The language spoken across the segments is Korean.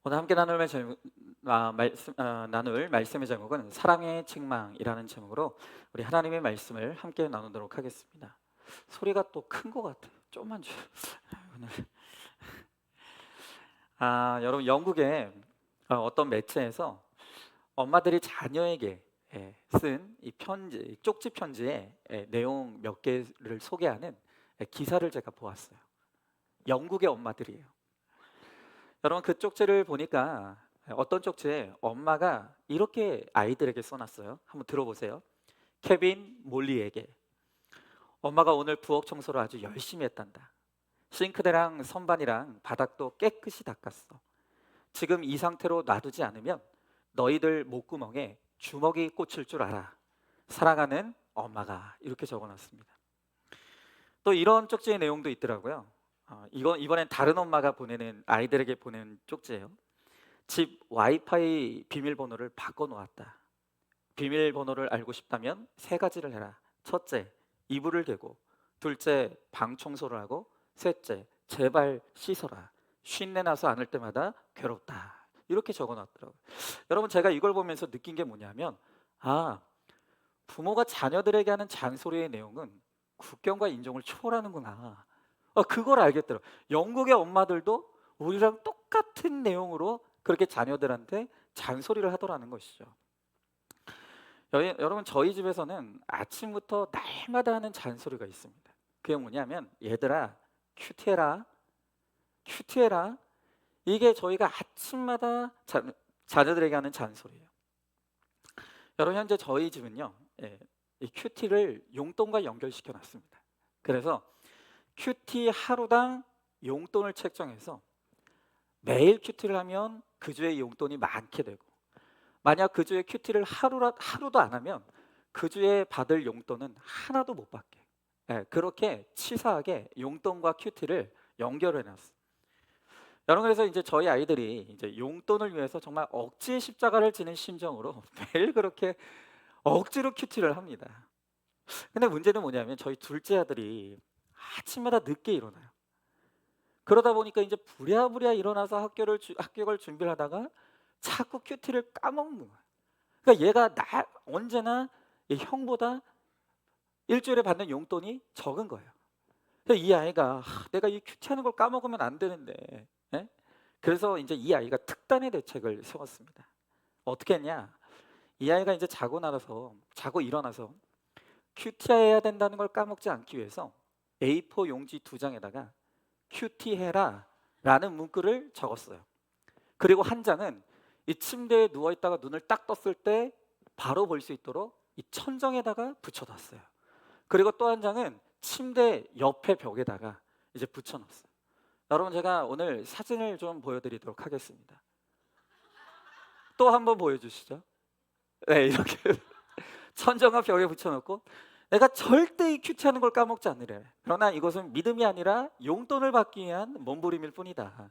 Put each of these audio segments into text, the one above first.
오늘 함께 나눌 말씀의 제목은 사랑의 책망이라는 제목으로 우리 하나님의 말씀을 함께 나누도록 하겠습니다. 소리가 또 큰 것 같아요. 좀만 주. 오늘 여러분 영국의 어떤 매체에서 엄마들이 자녀에게 쓴 이 편지, 쪽지 편지의 내용 몇 개를 소개하는 기사를 제가 보았어요. 영국의 엄마들이에요. 여러분 그 쪽지를 보니까 어떤 쪽지에 엄마가 이렇게 아이들에게 써놨어요. 한번 들어보세요. 케빈 몰리에게 엄마가 오늘 부엌 청소를 아주 열심히 했단다. 싱크대랑 선반이랑 바닥도 깨끗이 닦았어. 지금 이 상태로 놔두지 않으면 너희들 목구멍에 주먹이 꽂힐 줄 알아. 사랑하는 엄마가 이렇게 적어놨습니다. 또 이런 쪽지의 내용도 있더라고요. 이번엔 다른 엄마가 보내는 아이들에게 보낸 쪽지예요. 집 와이파이 비밀번호를 바꿔놓았다. 비밀번호를 알고 싶다면 세 가지를 해라. 첫째, 이불을 개고. 둘째, 방 청소를 하고. 셋째, 제발 씻어라. 쉰내 나서 안을 때마다 괴롭다. 이렇게 적어놨더라고요. 여러분 제가 이걸 보면서 느낀 게 뭐냐면 부모가 자녀들에게 하는 잔소리의 내용은 국경과 인종을 초월하는구나. 그걸 알겠더라고요. 영국의 엄마들도 우리랑 똑같은 내용으로 그렇게 자녀들한테 잔소리를 하더라는 것이죠. 여러분 저희 집에서는 아침부터 날마다 하는 잔소리가 있습니다. 그게 뭐냐면 얘들아 큐티해라 큐티해라. 이게 저희가 아침마다 자녀들에게 하는 잔소리예요. 여러분 현재 저희 집은요 이 큐티를 용돈과 연결시켜 놨습니다. 그래서 큐티 하루당 용돈을 책정해서 매일 큐티를 하면 그 주에 용돈이 많게 되고, 만약 그 주에 큐티를 하루도 안 하면 그 주에 받을 용돈은 하나도 못 받게, 그렇게 치사하게 용돈과 큐티를 연결해 놨어요. 여러분 그래서 이제 저희 아이들이 이제 용돈을 위해서 정말 억지의 십자가를 지는 심정으로 매일 그렇게 억지로 큐티를 합니다. 근데 문제는 뭐냐면 저희 둘째 아들이 아침마다 늦게 일어나요. 그러다 보니까 이제 부랴부랴 일어나서 학교를 준비를 하다가 자꾸 큐티를 까먹는 거예요. 그러니까 얘가 언제나 이 형보다 일주일에 받는 용돈이 적은 거예요. 그래서 이 아이가 내가 이 큐티하는 걸 까먹으면 안 되는데, 예? 그래서 이제 이 아이가 특단의 대책을 세웠습니다. 어떻게 했냐? 이 아이가 이제 자고 일어나서 큐티해야 된다는 걸 까먹지 않기 위해서 A4 용지 2장에다가 큐티해라 라는 문구를 적었어요. 그리고 한 장은 이 침대에 누워있다가 눈을 딱 떴을 때 바로 볼 수 있도록 이 천정에다가 붙여놨어요. 그리고 또 한 장은 침대 옆에 벽에다가 이제 붙여놨어요. 여러분 제가 오늘 사진을 좀 보여드리도록 하겠습니다. 또 한번 보여주시죠. 네, 이렇게 천정과 벽에 붙여놓고 내가 절대 이 큐티하는 걸 까먹지 않으래. 그러나 이것은 믿음이 아니라 용돈을 받기 위한 몸부림일 뿐이다.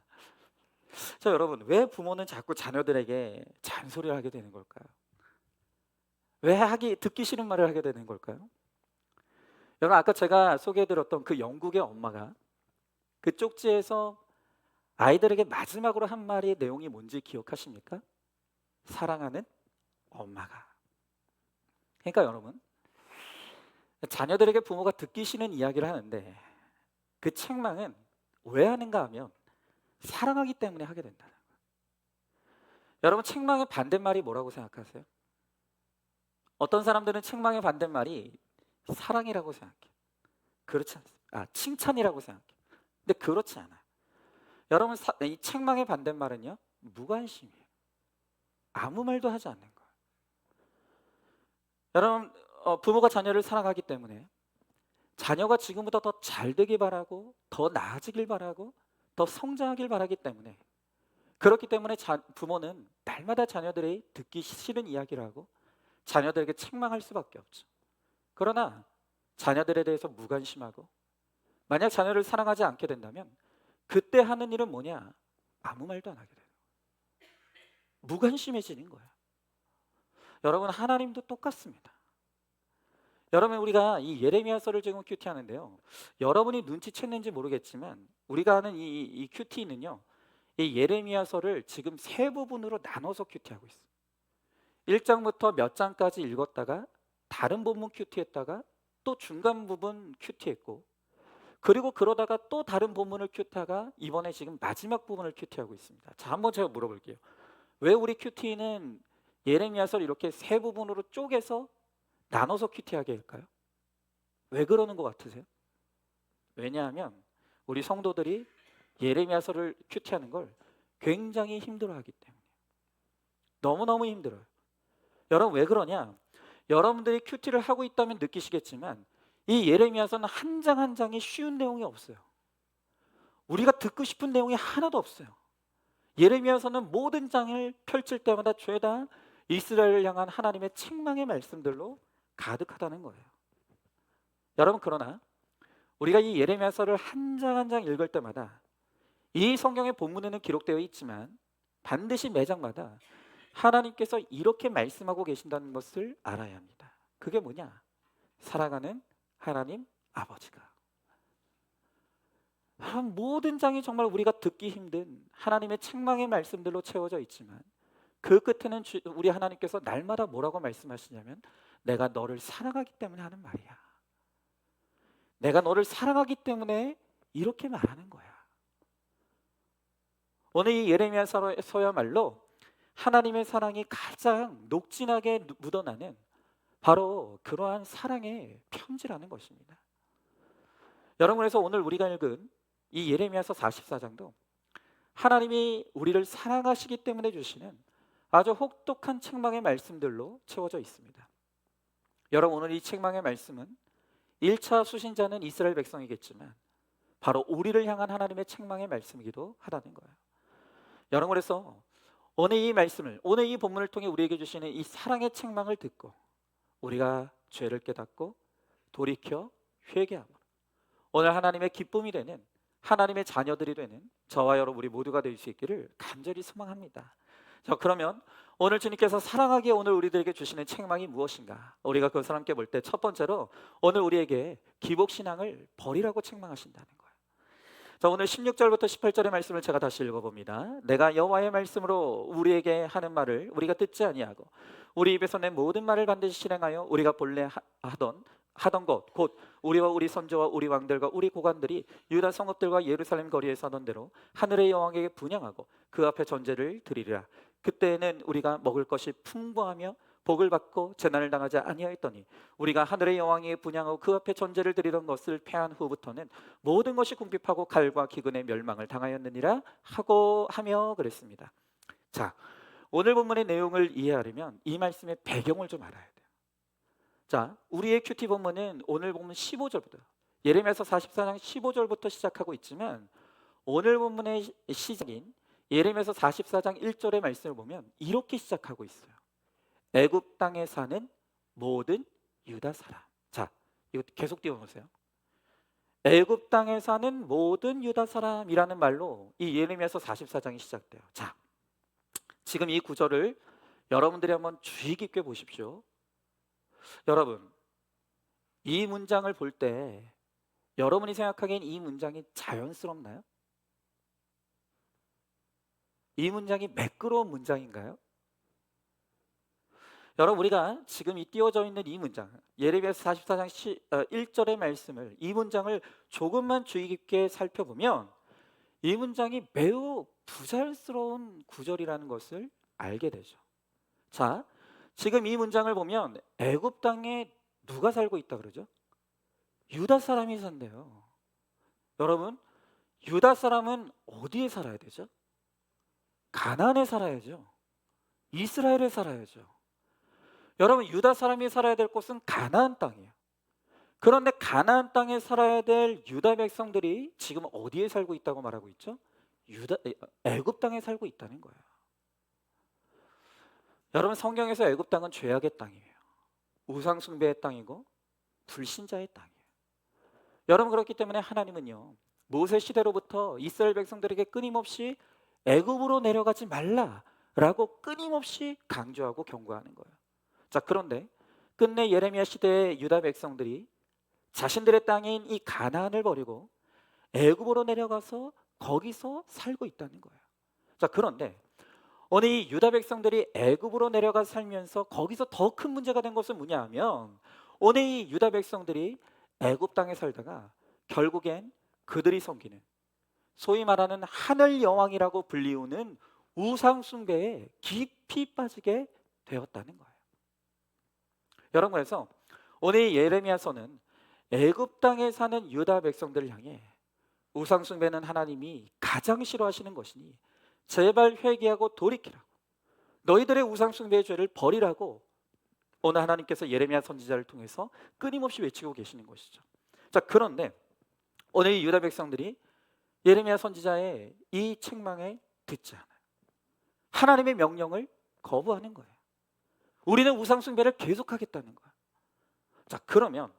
자, 여러분 왜 부모는 자꾸 자녀들에게 잔소리를 하게 되는 걸까요? 왜 듣기 싫은 말을 하게 되는 걸까요? 여러분 아까 제가 소개해드렸던 그 영국의 엄마가 그 쪽지에서 아이들에게 마지막으로 한 말의 내용이 뭔지 기억하십니까? 사랑하는 엄마가. 그러니까 여러분 자녀들에게 부모가 듣기 싫은 이야기를 하는데 그 책망은 왜 하는가 하면 사랑하기 때문에 하게 된다. 여러분 책망의 반대말이 뭐라고 생각하세요? 어떤 사람들은 책망의 반대말이 사랑이라고 생각해요. 그렇지 않습니다. 칭찬이라고 생각해요. 근데 그렇지 않아요. 여러분 이 책망의 반대말은요 무관심이에요. 아무 말도 하지 않는 거예요. 여러분 부모가 자녀를 사랑하기 때문에 자녀가 지금보다 더 잘 되길 바라고 더 나아지길 바라고 더 성장하길 바라기 때문에, 그렇기 때문에 부모는 날마다 자녀들이 듣기 싫은 이야기를 하고 자녀들에게 책망할 수밖에 없죠. 그러나 자녀들에 대해서 무관심하고 만약 자녀를 사랑하지 않게 된다면 그때 하는 일은 뭐냐? 아무 말도 안 하게 돼요. 무관심해지는 거예요. 여러분 하나님도 똑같습니다. 여러분 우리가 이 예레미야서를 지금 큐티하는데요. 여러분이 눈치챘는지 모르겠지만 우리가 하는 이 큐티는요. 이 예레미야서를 지금 세 부분으로 나눠서 큐티하고 있어요. 1장부터 몇 장까지 읽었다가 다른 본문 큐티했다가 또 중간 부분 큐티했고, 그리고 그러다가 또 다른 본문을 큐티하가 이번에 지금 마지막 부분을 큐티하고 있습니다. 자, 한번 제가 물어볼게요. 왜 우리 큐티는 예레미야서를 이렇게 세 부분으로 쪼개서 나눠서 큐티하게 할까요? 왜 그러는 것 같으세요? 왜냐하면 우리 성도들이 예레미야서를 큐티하는 걸 굉장히 힘들어하기 때문에. 너무너무 힘들어요. 여러분, 왜 그러냐? 여러분들이 큐티를 하고 있다면 느끼시겠지만 이 예레미야서는 한 장 한 장이 쉬운 내용이 없어요. 우리가 듣고 싶은 내용이 하나도 없어요. 예레미야서는 모든 장을 펼칠 때마다 죄다 이스라엘을 향한 하나님의 책망의 말씀들로 가득하다는 거예요. 여러분, 그러나 우리가 이 예레미야서를 한 장 한 장 읽을 때마다 이 성경의 본문에는 기록되어 있지만 반드시 매 장마다 하나님께서 이렇게 말씀하고 계신다는 것을 알아야 합니다. 그게 뭐냐? 사랑하는 하나님 아버지가. 모든 장이 정말 우리가 듣기 힘든 하나님의 책망의 말씀들로 채워져 있지만 그 끝에는 우리 하나님께서 날마다 뭐라고 말씀하시냐면 내가 너를 사랑하기 때문에 하는 말이야. 내가 너를 사랑하기 때문에 이렇게 말하는 거야. 오늘 이 예레미야서야말로 하나님의 사랑이 가장 녹진하게 묻어나는 바로 그러한 사랑의 편지라는 것입니다. 여러분, 그래서 오늘 우리가 읽은 이 예레미야서 44장도 하나님이 우리를 사랑하시기 때문에 주시는 아주 혹독한 책망의 말씀들로 채워져 있습니다. 여러분, 오늘 이 책망의 말씀은 1차 수신자는 이스라엘 백성이겠지만 바로 우리를 향한 하나님의 책망의 말씀이기도 하다는 거예요. 여러분, 그래서 오늘 이 말씀을, 오늘 이 본문을 통해 우리에게 주시는 이 사랑의 책망을 듣고 우리가 죄를 깨닫고 돌이켜 회개함으로 오늘 하나님의 기쁨이 되는 하나님의 자녀들이 되는 저와 여러분 우리 모두가 될 수 있기를 간절히 소망합니다. 자, 그러면 오늘 주님께서 사랑하기에 오늘 우리들에게 주시는 책망이 무엇인가? 우리가 그것을 함께 볼 때 첫 번째로 오늘 우리에게 기복신앙을 버리라고 책망하신다는 거예요. 자, 오늘 16절부터 18절의 말씀을 제가 다시 읽어봅니다. 내가 여호와의 말씀으로 우리에게 하는 말을 우리가 듣지 아니하고 우리 입에서 낸 모든 말을 반드시 실행하여 우리가 본래 하던 것 곧 우리와 우리 선조와 우리 왕들과 우리 고관들이 유다 성읍들과 예루살렘 거리에서 하던 대로 하늘의 여왕에게 분향하고 그 앞에 전제를 드리리라. 그때에는 우리가 먹을 것이 풍부하며 복을 받고 재난을 당하지 아니하였더니 우리가 하늘의 여왕에게 분향하고 그 앞에 전제를 드리던 것을 패한 후부터는 모든 것이 궁핍하고 칼과 기근의 멸망을 당하였느니라 하며 그랬습니다. 자, 오늘 본문의 내용을 이해하려면 이 말씀의 배경을 좀 알아야 돼요. 자, 우리의 큐티 본문은 오늘 본문 15절부터 예레미야서 44장 15절부터 시작하고 있지만 오늘 본문의 시작인 예레미야서 44장 1절의 말씀을 보면 이렇게 시작하고 있어요. 애굽 땅에 사는 모든 유다 사람. 자, 이거 계속 띄워보세요. 애굽 땅에 사는 모든 유다 사람이라는 말로 이 예레미야서 44장이 시작돼요. 자, 지금 이 구절을 여러분들이 한번 주의 깊게 보십시오. 여러분, 이 문장을 볼 때 여러분이 생각하기엔 이 문장이 자연스럽나요? 이 문장이 매끄러운 문장인가요? 여러분, 우리가 지금 이 띄워져 있는 이 문장 예레미야서 44장 1절의 말씀을 이 문장을 조금만 주의 깊게 살펴보면 이 문장이 매우 부자연스러운 구절이라는 것을 알게 되죠. 자, 지금 이 문장을 보면 애굽 땅에 누가 살고 있다 그러죠? 유다 사람이 산대요. 여러분, 유다 사람은 어디에 살아야 되죠? 가나안에 살아야죠. 이스라엘에 살아야죠. 여러분, 유다 사람이 살아야 될 곳은 가나안 땅이에요. 그런데 가나안 땅에 살아야 될 유다 백성들이 지금 어디에 살고 있다고 말하고 있죠? 애굽 땅에 살고 있다는 거예요. 여러분, 성경에서 애굽 땅은 죄악의 땅이에요. 우상 숭배의 땅이고 불신자의 땅이에요. 여러분, 그렇기 때문에 하나님은요, 모세 시대로부터 이스라엘 백성들에게 끊임없이 애굽으로 내려가지 말라라고 끊임없이 강조하고 경고하는 거예요. 자, 그런데 끝내 예레미야 시대의 유다 백성들이 자신들의 땅인 이 가나안을 버리고 애굽으로 내려가서 거기서 살고 있다는 거예요. 자, 그런데 오늘 이 유다 백성들이 애굽으로 내려가 살면서 거기서 더 큰 문제가 된 것은 뭐냐 하면, 오늘 이 유다 백성들이 애굽 땅에 살다가 결국엔 그들이 섬기는 소위 말하는 하늘 여왕이라고 불리우는 우상 숭배에 깊이 빠지게 되었다는 거예요. 여러분, 그래서 오늘 이 예레미야서는 애굽 땅에 사는 유다 백성들을 향해 우상 숭배는 하나님이 가장 싫어하시는 것이니 제발 회개하고 돌이키라고, 너희들의 우상 숭배의 죄를 버리라고 오늘 하나님께서 예레미야 선지자를 통해서 끊임없이 외치고 계시는 것이죠. 자, 그런데 오늘 이 유다 백성들이 예레미야 선지자의 이 책망에 듣지 않아요. 하나님의 명령을 거부하는 거예요. 우리는 우상 숭배를 계속하겠다는 거예요. 자, 그러면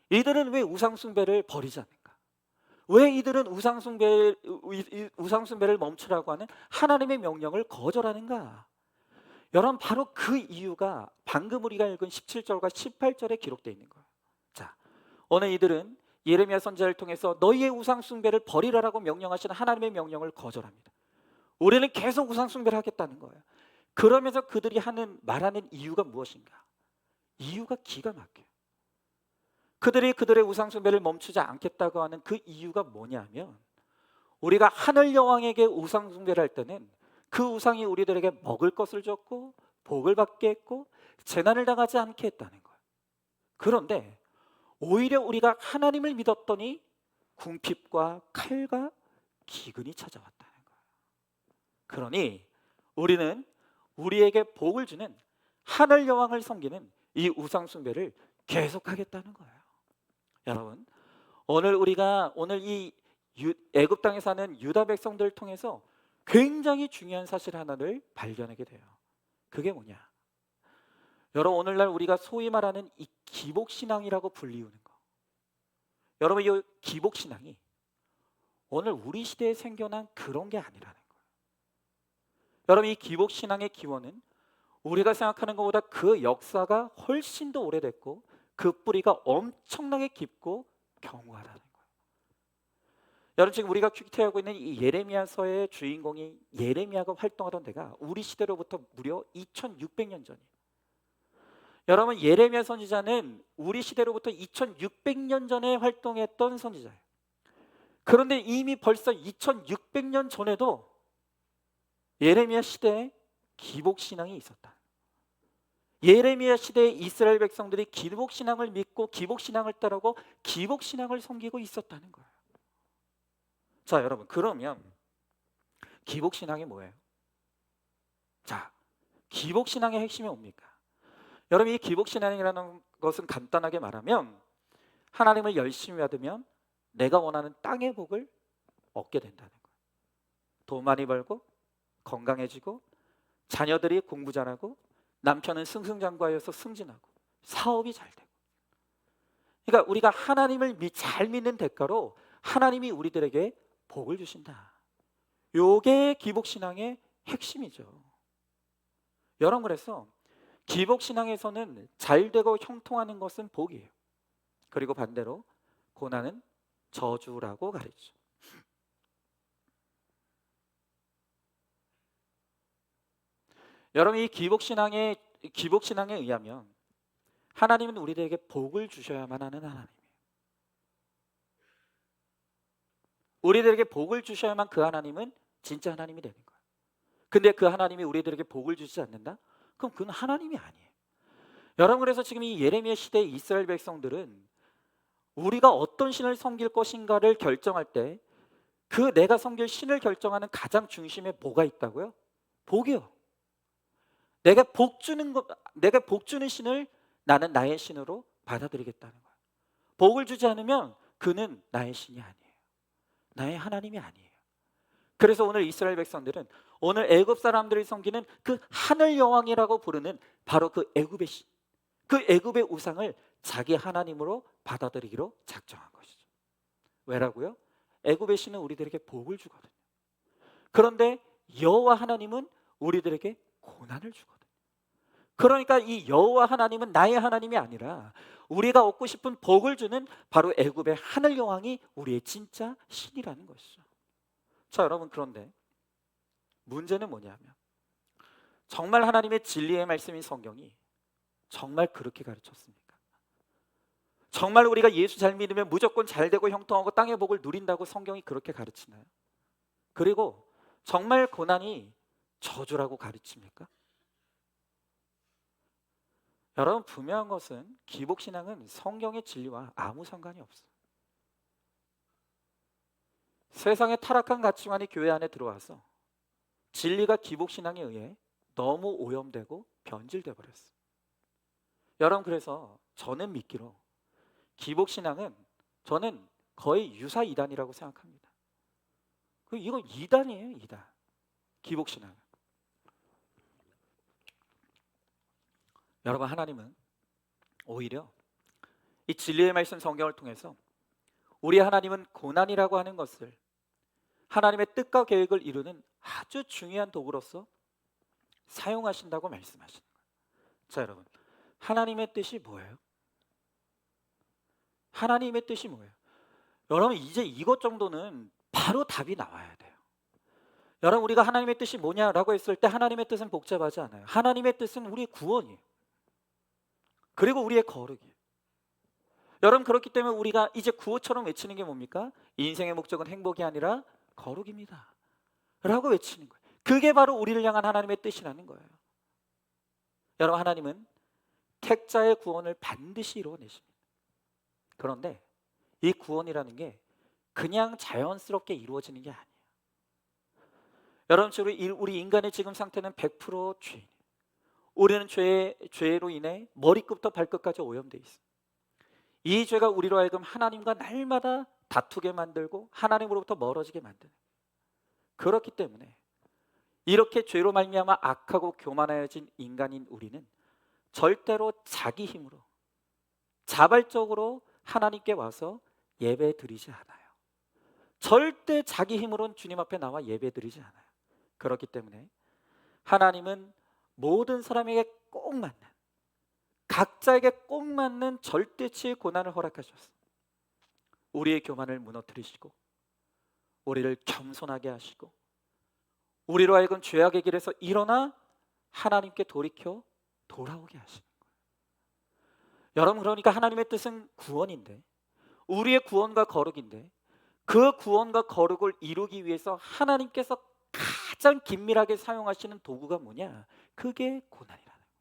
이들은 왜 우상 숭배를 버리지 않는가? 왜 이들은 우상 숭배를 멈추라고 하는 하나님의 명령을 거절하는가? 여러분, 바로 그 이유가 방금 우리가 읽은 17절과 18절에 기록되어 있는 거예요. 자, 오늘 이들은 예레미야 선지자를 통해서 너희의 우상 숭배를 버리라라고 명령하시는 하나님의 명령을 거절합니다. 우리는 계속 우상 숭배를 하겠다는 거예요. 그러면서 그들이 말하는 이유가 무엇인가? 이유가 기가 막혀요. 그들이 그들의 우상 숭배를 멈추지 않겠다고 하는 그 이유가 뭐냐면, 우리가 하늘 여왕에게 우상 숭배를 할 때는 그 우상이 우리들에게 먹을 것을 줬고 복을 받게 했고 재난을 당하지 않게 했다는 거예요. 그런데 오히려 우리가 하나님을 믿었더니 궁핍과 칼과 기근이 찾아왔다는 거예요. 그러니 우리는 우리에게 복을 주는 하늘 여왕을 섬기는 이 우상 숭배를 계속하겠다는 거예요. 여러분, 오늘 이 애굽 땅에 사는 유다 백성들을 통해서 굉장히 중요한 사실 하나를 발견하게 돼요. 그게 뭐냐? 여러분, 오늘날 우리가 소위 말하는 이 기복신앙이라고 불리우는 거, 여러분, 이 기복신앙이 오늘 우리 시대에 생겨난 그런 게 아니라는 거예요. 여러분, 이 기복신앙의 기원은 우리가 생각하는 것보다 그 역사가 훨씬 더 오래됐고 그 뿌리가 엄청나게 깊고 견고하다는 거예요. 여러분, 지금 우리가 큐티하고 있는 이 예레미야서의 주인공이 예레미야가 활동하던 데가 우리 시대로부터 무려 2600년 전이에요. 여러분, 예레미야 선지자는 우리 시대로부터 2600년 전에 활동했던 선지자예요. 그런데 이미 벌써 2600년 전에도 예레미야 시대에 기복신앙이 있었다. 예레미야 시대의 이스라엘 백성들이 기복신앙을 믿고 기복신앙을 따르고 기복신앙을 섬기고 있었다는 거예요. 자, 여러분, 그러면 기복신앙이 뭐예요? 자, 기복신앙의 핵심이 뭡니까? 여러분, 이 기복신앙이라는 것은 간단하게 말하면 하나님을 열심히 받으면 내가 원하는 땅의 복을 얻게 된다는 거예요. 돈 많이 벌고 건강해지고 자녀들이 공부 잘하고 남편은 승승장구하여서 승진하고 사업이 잘 되고, 그러니까 우리가 하나님을 잘 믿는 대가로 하나님이 우리들에게 복을 주신다. 요게 기복신앙의 핵심이죠. 여러분, 그래서 기복신앙에서는 잘되고 형통하는 것은 복이에요. 그리고 반대로 고난은 저주라고 가르치죠. 여러분, 이 기복신앙에 의하면 하나님은 우리들에게 복을 주셔야만 하는 하나님이에요. 우리들에게 복을 주셔야만 그 하나님은 진짜 하나님이 되는 거예요. 근데 그 하나님이 우리들에게 복을 주지 않는다? 그럼 그건 하나님이 아니에요. 여러분, 그래서 지금 이 예레미야 시대의 이스라엘 백성들은 우리가 어떤 신을 섬길 것인가를 결정할 때 그 내가 섬길 신을 결정하는 가장 중심에 뭐가 있다고요? 복이요. 내가 복 주는 신을 나는 나의 신으로 받아들이겠다는 거예요. 복을 주지 않으면 그는 나의 신이 아니에요. 나의 하나님이 아니에요. 그래서 오늘 이스라엘 백성들은 오늘 애굽 사람들이 섬기는 그 하늘 여왕이라고 부르는 바로 그 애굽의 신, 그 애굽의 우상을 자기 하나님으로 받아들이기로 작정한 것이죠. 왜라고요? 애굽의 신은 우리들에게 복을 주거든요. 그런데 여호와 하나님은 우리들에게 고난을 주거든요. 그러니까 이 여호와 하나님은 나의 하나님이 아니라 우리가 얻고 싶은 복을 주는 바로 애굽의 하늘 여왕이 우리의 진짜 신이라는 것이죠. 자, 여러분, 그런데 문제는 뭐냐면 정말 하나님의 진리의 말씀인 성경이 정말 그렇게 가르쳤습니까? 정말 우리가 예수 잘 믿으면 무조건 잘 되고 형통하고 땅의 복을 누린다고 성경이 그렇게 가르치나요? 그리고 정말 고난이 저주라고 가르칩니까? 여러분, 분명한 것은 기복신앙은 성경의 진리와 아무 상관이 없어요. 세상의 타락한 가치관이 교회 안에 들어와서 진리가 기복신앙에 의해 너무 오염되고 변질돼 버렸어요. 여러분, 그래서 저는 믿기로 기복신앙은 저는 거의 유사 이단이라고 생각합니다. 이건 이단이에요, 이단. 기복신앙. 여러분, 하나님은 오히려 이 진리의 말씀 성경을 통해서 우리 하나님은 고난이라고 하는 것을 하나님의 뜻과 계획을 이루는 아주 중요한 도구로서 사용하신다고 말씀하시는 거예요. 자, 여러분, 하나님의 뜻이 뭐예요? 하나님의 뜻이 뭐예요? 여러분, 이제 이것 정도는 바로 답이 나와야 돼요. 여러분, 우리가 하나님의 뜻이 뭐냐라고 했을 때 하나님의 뜻은 복잡하지 않아요. 하나님의 뜻은 우리의 구원이에요. 그리고 우리의 거룩이에요. 여러분, 그렇기 때문에 우리가 이제 구호처럼 외치는 게 뭡니까? 인생의 목적은 행복이 아니라 거룩입니다 라고 외치는 거예요. 그게 바로 우리를 향한 하나님의 뜻이라는 거예요. 여러분, 하나님은 택자의 구원을 반드시 이루어내십니다. 그런데 이 구원이라는 게 그냥 자연스럽게 이루어지는 게 아니에요. 여러분, 우리 인간의 지금 상태는 100% 죄인이에요. 우리는 죄로 인해 머리끝부터 발끝까지 오염돼 있어요. 이 죄가 우리로 하여금 하나님과 날마다 다투게 만들고 하나님으로부터 멀어지게 만드는, 그렇기 때문에 이렇게 죄로 말미암아 악하고 교만하여진 인간인 우리는 절대로 자기 힘으로 자발적으로 하나님께 와서 예배 드리지 않아요. 절대 자기 힘으로는 주님 앞에 나와 예배 드리지 않아요. 그렇기 때문에 하나님은 모든 사람에게 꼭 맞는, 각자에게 꼭 맞는 절대치의 고난을 허락하셨어요. 우리의 교만을 무너뜨리시고 우리를 겸손하게 하시고 우리로 하여금 죄악의 길에서 일어나 하나님께 돌이켜 돌아오게 하시는 거예요. 여러분, 그러니까 하나님의 뜻은 구원인데, 우리의 구원과 거룩인데, 그 구원과 거룩을 이루기 위해서 하나님께서 가장 긴밀하게 사용하시는 도구가 뭐냐? 그게 고난이라는 거예요.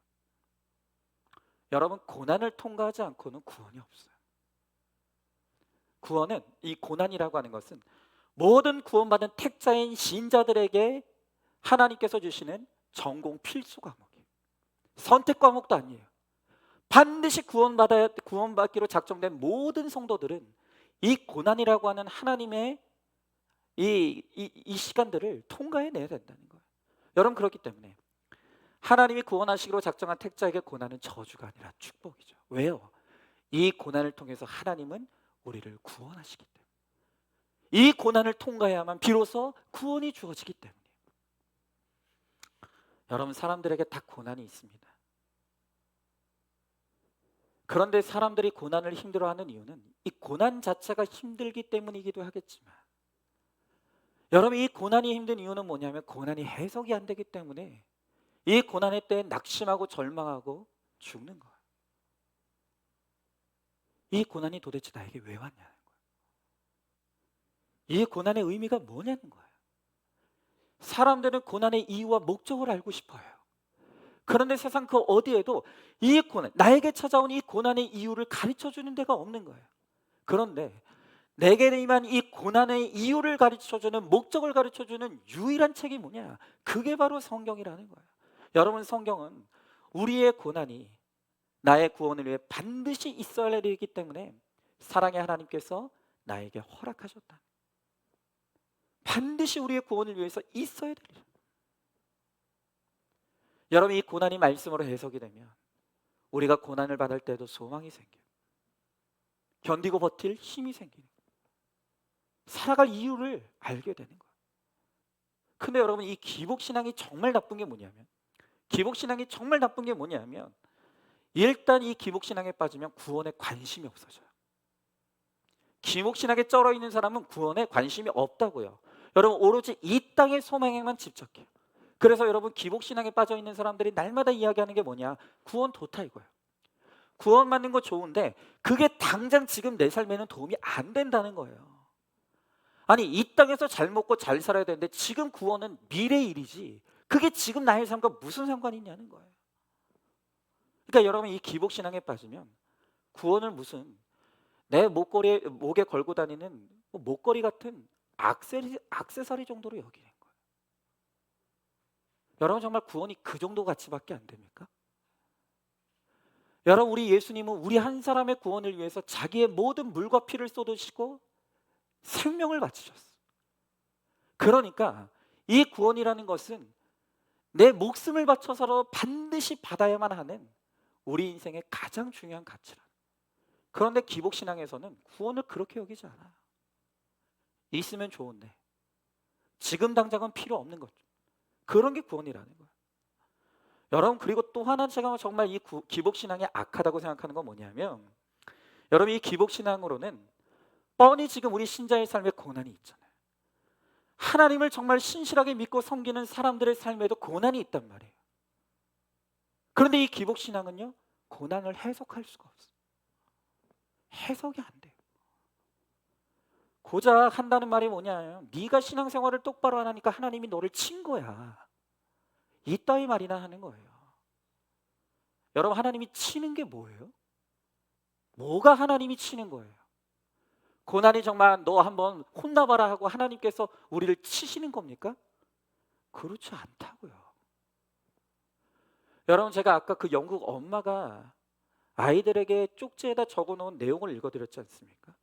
여러분, 고난을 통과하지 않고는 구원이 없어요. 구원은, 이 고난이라고 하는 것은 모든 구원받은 택자인 신자들에게 하나님께서 주시는 전공 필수 과목이에요. 선택 과목도 아니에요. 반드시 구원받기로 작정된 모든 성도들은 이 고난이라고 하는 하나님의 이 시간들을 통과해내야 된다는 거예요. 여러분, 그렇기 때문에 하나님이 구원하시기로 작정한 택자에게 고난은 저주가 아니라 축복이죠. 왜요? 이 고난을 통해서 하나님은 우리를 구원하시기 때문에, 이 고난을 통과해야만 비로소 구원이 주어지기 때문에. 여러분, 사람들에게 다 고난이 있습니다. 그런데 사람들이 고난을 힘들어하는 이유는 이 고난 자체가 힘들기 때문이기도 하겠지만, 여러분, 이 고난이 힘든 이유는 뭐냐면 고난이 해석이 안 되기 때문에 이 고난의 때에 낙심하고 절망하고 죽는 거예요. 이 고난이 도대체 나에게 왜 왔냐는 거예요. 이 고난의 의미가 뭐냐는 거예요. 사람들은 고난의 이유와 목적을 알고 싶어요. 그런데 세상 그 어디에도 이 고난, 나에게 찾아온 이 고난의 이유를 가르쳐주는 데가 없는 거예요. 그런데 내게만 이 고난의 이유를 가르쳐주는, 목적을 가르쳐주는 유일한 책이 뭐냐? 그게 바로 성경이라는 거예요. 여러분, 성경은 우리의 고난이 나의 구원을 위해 반드시 있어야 되기 때문에 사랑의 하나님께서 나에게 허락하셨다. 반드시 우리의 구원을 위해서 있어야 됩니다. 여러분, 이 고난이 말씀으로 해석이 되면 우리가 고난을 받을 때도 소망이 생겨요. 견디고 버틸 힘이 생기는 거예요. 살아갈 이유를 알게 되는 거예요. 근데 여러분, 이 기복신앙이 정말 나쁜 게 뭐냐면, 일단 이 기복신앙에 빠지면 구원에 관심이 없어져요. 기복신앙에 쩔어 있는 사람은 구원에 관심이 없다고요. 여러분, 오로지 이 땅의 소망에만 집착해요. 그래서 여러분 기복신앙에 빠져 있는 사람들이 날마다 이야기하는 게 뭐냐? 구원 좋다 이거예요. 구원 받는 거 좋은데 그게 당장 지금 내 삶에는 도움이 안 된다는 거예요. 아니 이 땅에서 잘 먹고 잘 살아야 되는데 지금 구원은 미래의 일이지 그게 지금 나의 삶과 무슨 상관이 있냐는 거예요. 그러니까 여러분 이 기복신앙에 빠지면 구원을 무슨 내 목에 걸고 다니는 목걸이 같은 액세서리 정도로 여기는 거예요. 여러분 정말 구원이 그 정도 가치밖에 안 됩니까? 여러분 우리 예수님은 우리 한 사람의 구원을 위해서 자기의 모든 물과 피를 쏟으시고 생명을 바치셨어요. 그러니까 이 구원이라는 것은 내 목숨을 바쳐서라도 반드시 받아야만 하는 우리 인생의 가장 중요한 가치라. 그런데 기복신앙에서는 구원을 그렇게 여기지 않아요. 있으면 좋은데 지금 당장은 필요 없는 거죠. 그런 게 구원이라는 거예요. 여러분 그리고 또 하나 제가 정말 이 기복신앙이 악하다고 생각하는 건 뭐냐면 여러분 이 기복신앙으로는 뻔히 지금 우리 신자의 삶에 고난이 있잖아요. 하나님을 정말 신실하게 믿고 섬기는 사람들의 삶에도 고난이 있단 말이에요. 그런데 이 기복신앙은요 고난을 해석할 수가 없어요. 해석이 안 돼요. 고작 한다는 말이 뭐냐면 네가 신앙생활을 똑바로 안 하니까 하나님이 너를 친 거야. 이따위 말이나 하는 거예요. 여러분 하나님이 치는 게 뭐예요? 뭐가 하나님이 치는 거예요? 고난이 정말 너 한번 혼나봐라 하고 하나님께서 우리를 치시는 겁니까? 그렇지 않다고요. 여러분 제가 아까 그 영국 엄마가 아이들에게 쪽지에다 적어놓은 내용을 읽어드렸지 않습니까?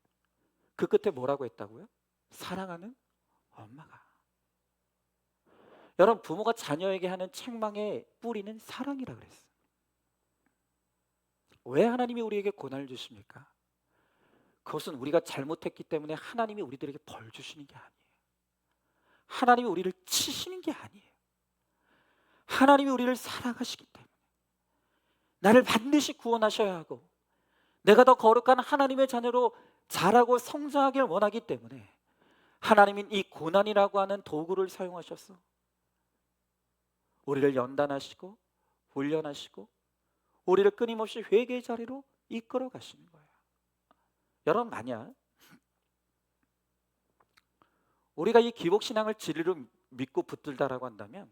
그 끝에 뭐라고 했다고요? 사랑하는 엄마가. 여러분 부모가 자녀에게 하는 책망의 뿌리는 사랑이라 그랬어요. 왜 하나님이 우리에게 고난을 주십니까? 그것은 우리가 잘못했기 때문에 하나님이 우리들에게 벌 주시는 게 아니에요. 하나님이 우리를 치시는 게 아니에요. 하나님이 우리를 사랑하시기 때문에 나를 반드시 구원하셔야 하고 내가 더 거룩한 하나님의 자녀로 자라고 성장하길 원하기 때문에 하나님은 이 고난이라고 하는 도구를 사용하셔서 우리를 연단하시고 훈련하시고 우리를 끊임없이 회개의 자리로 이끌어 가시는 거예요. 여러분 만약 우리가 이 기복신앙을 진리로 믿고 붙들다라고 한다면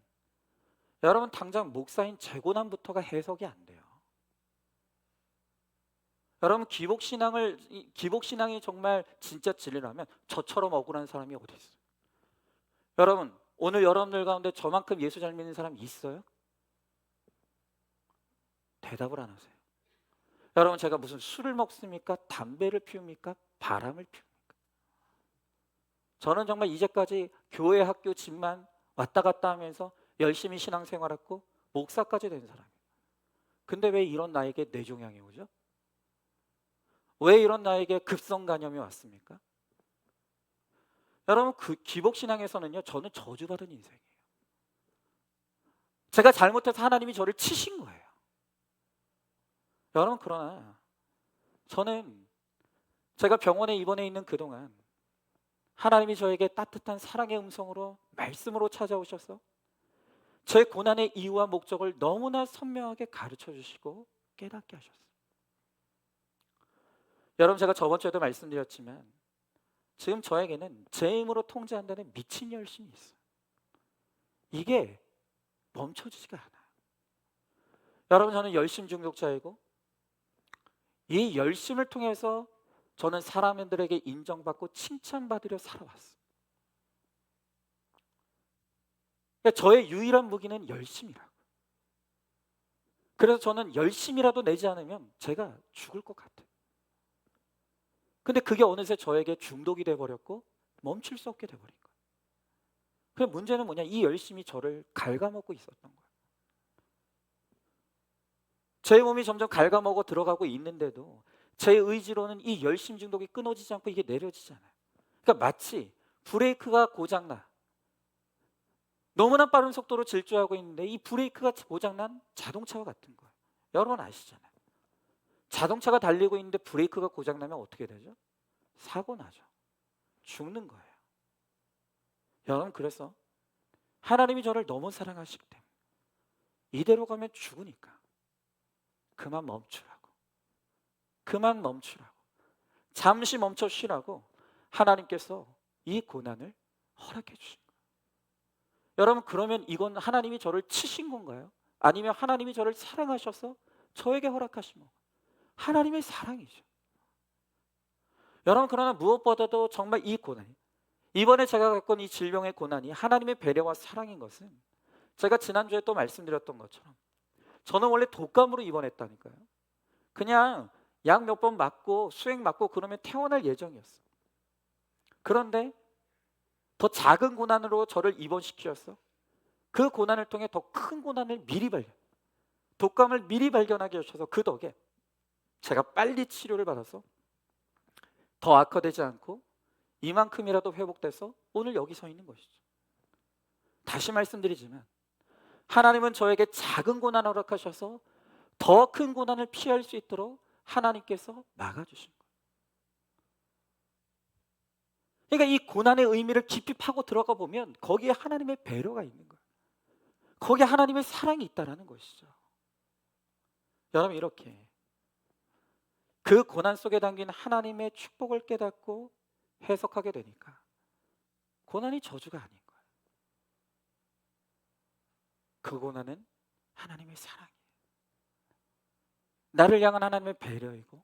여러분 당장 목사인 재고난부터가 해석이 안 돼요. 여러분 기복신앙이 정말 진짜 진리라면 저처럼 억울한 사람이 어디 있어요? 여러분 오늘 여러분들 가운데 저만큼 예수 잘 믿는 사람 있어요? 대답을 안 하세요. 여러분 제가 무슨 술을 먹습니까? 담배를 피웁니까? 바람을 피웁니까? 저는 정말 이제까지 교회 학교 집만 왔다 갔다 하면서 열심히 신앙생활했고 목사까지 된 사람이에요. 근데 왜 이런 나에게 뇌종양이 오죠? 왜 이런 나에게 급성간염이 왔습니까? 여러분 그 기복신앙에서는요 저는 저주받은 인생이에요. 제가 잘못해서 하나님이 저를 치신 거예요. 여러분 그러나 저는 제가 병원에 입원해 있는 그동안 하나님이 저에게 따뜻한 사랑의 음성으로 말씀으로 찾아오셔서 제 고난의 이유와 목적을 너무나 선명하게 가르쳐 주시고 깨닫게 하셨어요. 여러분 제가 저번 주에도 말씀드렸지만 지금 저에게는 제 힘으로 통제한다는 미친 열심이 있어요. 이게 멈춰지지가 않아요. 여러분 저는 열심 중독자이고 이 열심을 통해서 저는 사람들에게 인정받고 칭찬받으려 살아왔어요. 그러니까 저의 유일한 무기는 열심이라고. 그래서 저는 열심이라도 내지 않으면 제가 죽을 것 같아요. 근데 그게 어느새 저에게 중독이 돼버렸고 멈출 수 없게 돼버린 거예요. 그럼 문제는 뭐냐? 이 열심이 저를 갉아먹고 있었던 거예요. 제 몸이 점점 갉아먹어 들어가고 있는데도 제 의지로는 이 열심 중독이 끊어지지 않고 이게 내려지잖아요. 그러니까 마치 브레이크가 고장나 너무나 빠른 속도로 질주하고 있는데 이 브레이크가 고장난 자동차와 같은 거예요. 여러분 아시잖아요. 자동차가 달리고 있는데 브레이크가 고장나면 어떻게 되죠? 사고 나죠. 죽는 거예요. 여러분 그래서 하나님이 저를 너무 사랑하시기 때문에 이대로 가면 죽으니까 그만 멈추라고, 그만 멈추라고, 잠시 멈춰 쉬라고 하나님께서 이 고난을 허락해 주신 거예요. 여러분, 그러면 이건 하나님이 저를 치신 건가요? 아니면 하나님이 저를 사랑하셔서 저에게 허락하신 건가요? 하나님의 사랑이죠. 여러분, 그러나 무엇보다도 정말 이 고난, 이번에 제가 겪은 이 질병의 고난이 하나님의 배려와 사랑인 것은, 제가 지난주에 또 말씀드렸던 것처럼 저는 원래 독감으로 입원했다니까요. 그냥 약 몇 번 맞고 수액 맞고 그러면 퇴원할 예정이었어요. 그런데 더 작은 고난으로 저를 입원시키셔서 그 고난을 통해 더 큰 고난을 미리 독감을 미리 발견하게 하셔서 그 덕에 제가 빨리 치료를 받아서 더 악화되지 않고 이만큼이라도 회복돼서 오늘 여기 서 있는 것이죠. 다시 말씀드리지만 하나님은 저에게 작은 고난을 허락하셔서 더 큰 고난을 피할 수 있도록 하나님께서 막아주신 거예요. 그러니까 이 고난의 의미를 깊이 파고 들어가 보면 거기에 하나님의 배려가 있는 거예요. 거기에 하나님의 사랑이 있다는 것이죠. 여러분, 이렇게 그 고난 속에 담긴 하나님의 축복을 깨닫고 해석하게 되니까 고난이 저주가 아닌 거예요. 그 고난은 하나님의 사랑이에요. 나를 향한 하나님의 배려이고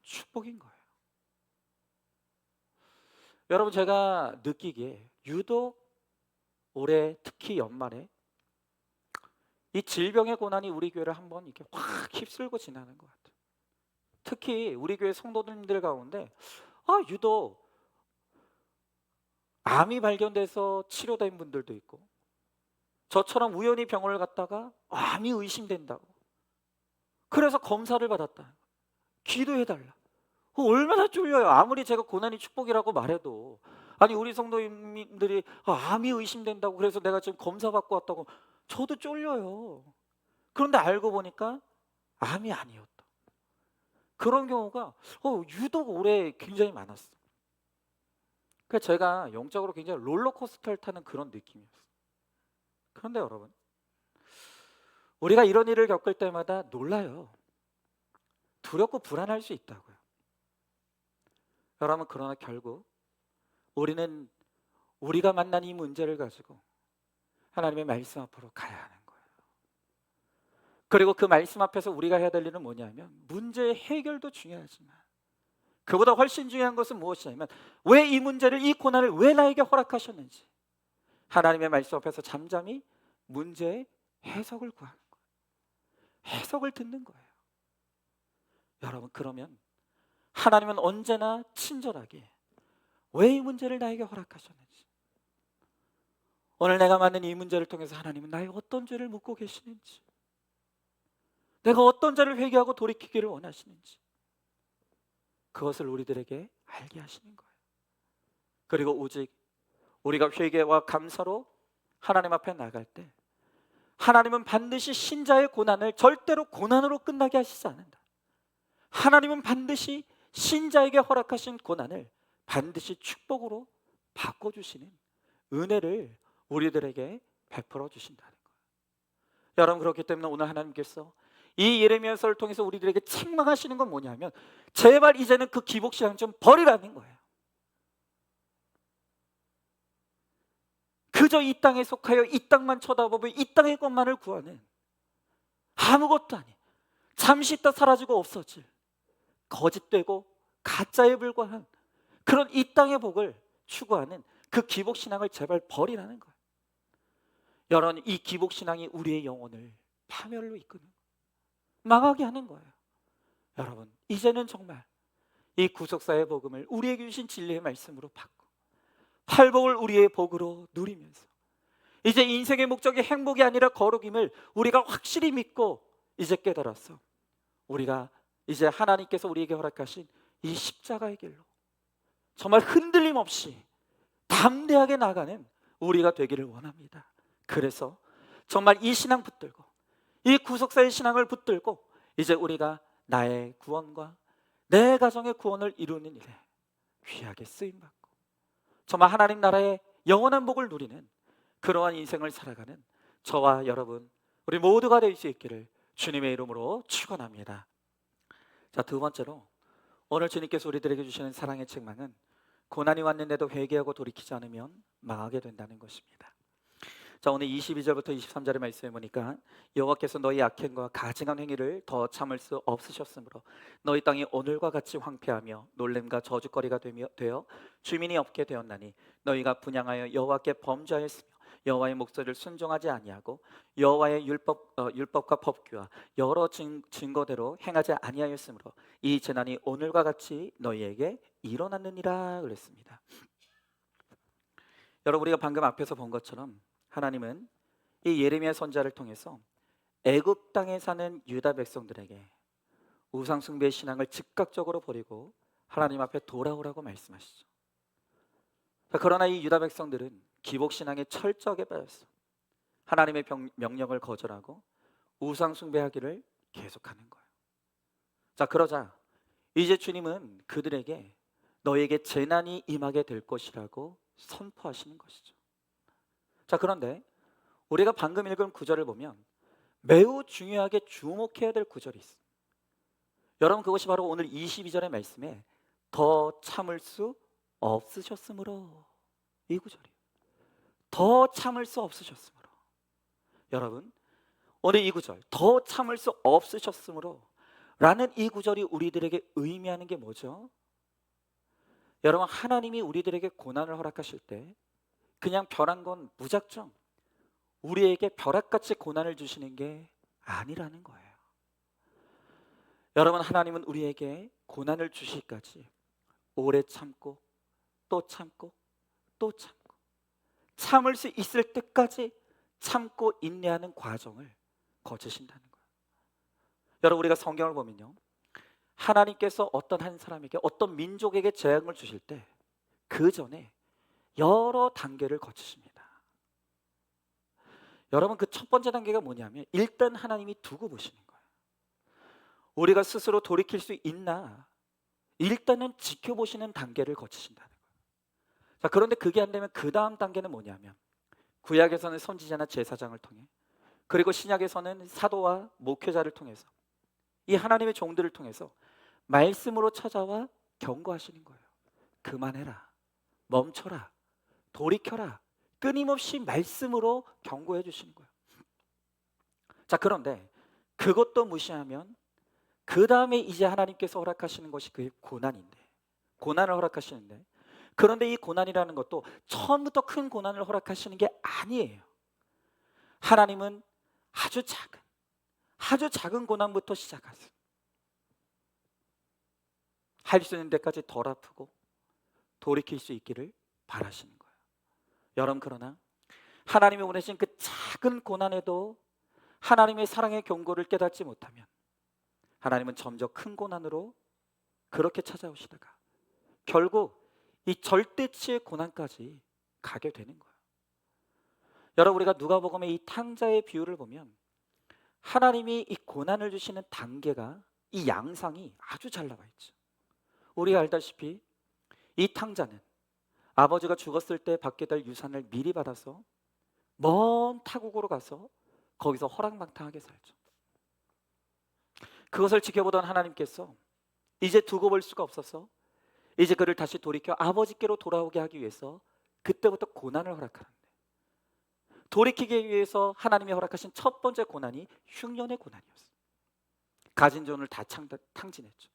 축복인 거예요. 여러분, 제가 느끼기에 유독 올해 특히 연말에 이 질병의 고난이 우리 교회를 한번 이렇게 확 휩쓸고 지나는 것 같아요. 특히 우리 교회 성도님들 가운데 유독 암이 발견돼서 치료된 분들도 있고, 저처럼 우연히 병원을 갔다가 암이 의심된다고 그래서 검사를 받았다, 기도해달라. 얼마나 쫄려요. 아무리 제가 고난이 축복이라고 말해도, 아니 우리 성도님들이 암이 의심된다고 그래서 내가 지금 검사 받고 왔다고, 저도 쫄려요. 그런데 알고 보니까 암이 아니었다. 그런 경우가 유독 올해 굉장히 많았어요. 그래서 제가 영적으로 굉장히 롤러코스터를 타는 그런 느낌이었어요. 그런데 여러분, 우리가 이런 일을 겪을 때마다 놀라요. 두렵고 불안할 수 있다고요. 여러분, 그러나 결국 우리는 우리가 만난 이 문제를 가지고 하나님의 말씀 앞으로 가야 하는 거예요. 그리고 그 말씀 앞에서 우리가 해야 될 일은 뭐냐면, 문제의 해결도 중요하지만 그보다 훨씬 중요한 것은 무엇이냐면, 왜 이 문제를, 이 고난을 왜 나에게 허락하셨는지 하나님의 말씀 앞에서 잠잠히 문제의 해석을 구하는 거예요. 해석을 듣는 거예요. 여러분, 그러면 하나님은 언제나 친절하게 왜 이 문제를 나에게 허락하셨는지, 오늘 내가 만난 이 문제를 통해서 하나님은 나의 어떤 죄를 묻고 계시는지, 내가 어떤 죄를 회개하고 돌이키기를 원하시는지, 그것을 우리들에게 알게 하시는 거예요. 그리고 오직 우리가 회개와 감사로 하나님 앞에 나갈 때 하나님은 반드시 신자의 고난을 절대로 고난으로 끝나게 하시지 않는다. 하나님은 반드시 신자에게 허락하신 고난을 반드시 축복으로 바꿔주시는 은혜를 우리들에게 베풀어 주신다는 거예요. 여러분, 그렇기 때문에 오늘 하나님께서 이 예레미야서를 통해서 우리들에게 책망하시는 건 뭐냐면, 제발 이제는 그 기복신앙 좀 버리라는 거예요. 그저 이 땅에 속하여 이 땅만 쳐다보고 이 땅의 것만을 구하는, 아무것도 아닌, 잠시 있다 사라지고 없어질 거짓되고 가짜에 불과한 그런 이 땅의 복을 추구하는 그 기복신앙을 제발 버리라는 거예요. 여러분, 이 기복신앙이 우리의 영혼을 파멸로 이끄는, 망하게 하는 거예요. 여러분, 이제는 정말 이 구속사의 복음을 우리에게 주신 진리의 말씀으로 받고 팔복을 우리의 복으로 누리면서 이제 인생의 목적이 행복이 아니라 거룩임을 우리가 확실히 믿고 이제 깨달았어. 우리가 이제 하나님께서 우리에게 허락하신 이 십자가의 길로 정말 흔들림 없이 담대하게 나가는 우리가 되기를 원합니다. 그래서 정말 이 신앙 붙들고, 이 구속사의 신앙을 붙들고 이제 우리가 나의 구원과 내 가정의 구원을 이루는 일에 귀하게 쓰임받고 정말 하나님 나라의 영원한 복을 누리는 그러한 인생을 살아가는 저와 여러분, 우리 모두가 될 수 있기를 주님의 이름으로 축원합니다. 자, 두 번째로 오늘 주님께서 우리들에게 주시는 사랑의 책망은 고난이 왔는데도 회개하고 돌이키지 않으면 망하게 된다는 것입니다. 자, 오늘 22절부터 23절의 말씀에 보니까 여호와께서 너희 악행과 가증한 행위를 더 참을 수 없으셨으므로 너희 땅이 오늘과 같이 황폐하며 놀램과 저주거리가 되어 주민이 없게 되었나니 너희가 분향하여 여호와께 범죄하였으며 여호와의 목소리를 순종하지 아니하고 여호와의 율법과 법규와 여러 증거대로 행하지 아니하였으므로 이 재난이 오늘과 같이 너희에게 일어났느니라 그랬습니다. 여러분, 우리가 방금 앞에서 본 것처럼 하나님은 이 예레미야 선지자를 통해서 애굽 땅에 사는 유다 백성들에게 우상 숭배의 신앙을 즉각적으로 버리고 하나님 앞에 돌아오라고 말씀하시죠. 그러나 이 유다 백성들은 기복 신앙에 철저하게 빠졌어. 하나님의 명령을 거절하고 우상 숭배하기를 계속하는 거예요. 자, 그러자 이제 주님은 그들에게 너에게 재난이 임하게 될 것이라고 선포하시는 것이죠. 자, 그런데 우리가 방금 읽은 구절을 보면 매우 중요하게 주목해야 될 구절이 있습니다. 여러분, 그것이 바로 오늘 22절의 말씀에 더 참을 수 없으셨으므로, 이 구절이에요. 더 참을 수 없으셨으므로. 여러분, 오늘 이 구절 더 참을 수 없으셨으므로 라는 이 구절이 우리들에게 의미하는 게 뭐죠? 여러분, 하나님이 우리들에게 고난을 허락하실 때 그냥 벼란 건 무작정 우리에게 벼락같이 고난을 주시는 게 아니라는 거예요. 여러분, 하나님은 우리에게 고난을 주시기까지 오래 참고 또 참고 또 참고 참을 수 있을 때까지 참고 인내하는 과정을 거치신다는 거예요. 여러분, 우리가 성경을 보면요, 하나님께서 어떤 한 사람에게 어떤 민족에게 재앙을 주실 때 그 전에 여러 단계를 거치십니다. 여러분, 그 첫 번째 단계가 뭐냐면 일단 하나님이 두고 보시는 거예요. 우리가 스스로 돌이킬 수 있나 일단은 지켜보시는 단계를 거치신다는 거예요. 자, 그런데 그게 안 되면 그 다음 단계는 뭐냐면 구약에서는 선지자나 제사장을 통해, 그리고 신약에서는 사도와 목회자를 통해서 이 하나님의 종들을 통해서 말씀으로 찾아와 경고하시는 거예요. 그만해라, 멈춰라, 돌이켜라, 끊임없이 말씀으로 경고해 주시는 거예요. 자, 그런데 그것도 무시하면 그 다음에 이제 하나님께서 허락하시는 것이 그 고난인데, 고난을 허락하시는데, 그런데 이 고난이라는 것도 처음부터 큰 고난을 허락하시는 게 아니에요. 하나님은 아주 작은 고난부터 시작하세요. 할 수 있는 데까지 덜 아프고 돌이킬 수 있기를 바라시는 거예요. 여러분, 그러나 하나님이 보내신 그 작은 고난에도 하나님의 사랑의 경고를 깨닫지 못하면 하나님은 점점 큰 고난으로 그렇게 찾아오시다가 결국 이 절대치의 고난까지 가게 되는 거예요. 여러분, 우리가 누가복음의 이 탕자의 비유를 보면 하나님이 이 고난을 주시는 단계가, 이 양상이 아주 잘 나와 있죠. 우리가 알다시피 이 탕자는 아버지가 죽었을 때 받게 될 유산을 미리 받아서 먼 타국으로 가서 거기서 허랑방탕하게 살죠. 그것을 지켜보던 하나님께서 이제 두고 볼 수가 없어서 이제 그를 다시 돌이켜 아버지께로 돌아오게 하기 위해서 그때부터 고난을 허락하는데, 돌이키기 위해서 하나님이 허락하신 첫 번째 고난이 흉년의 고난이었어요. 가진 돈을 다 탕진했죠.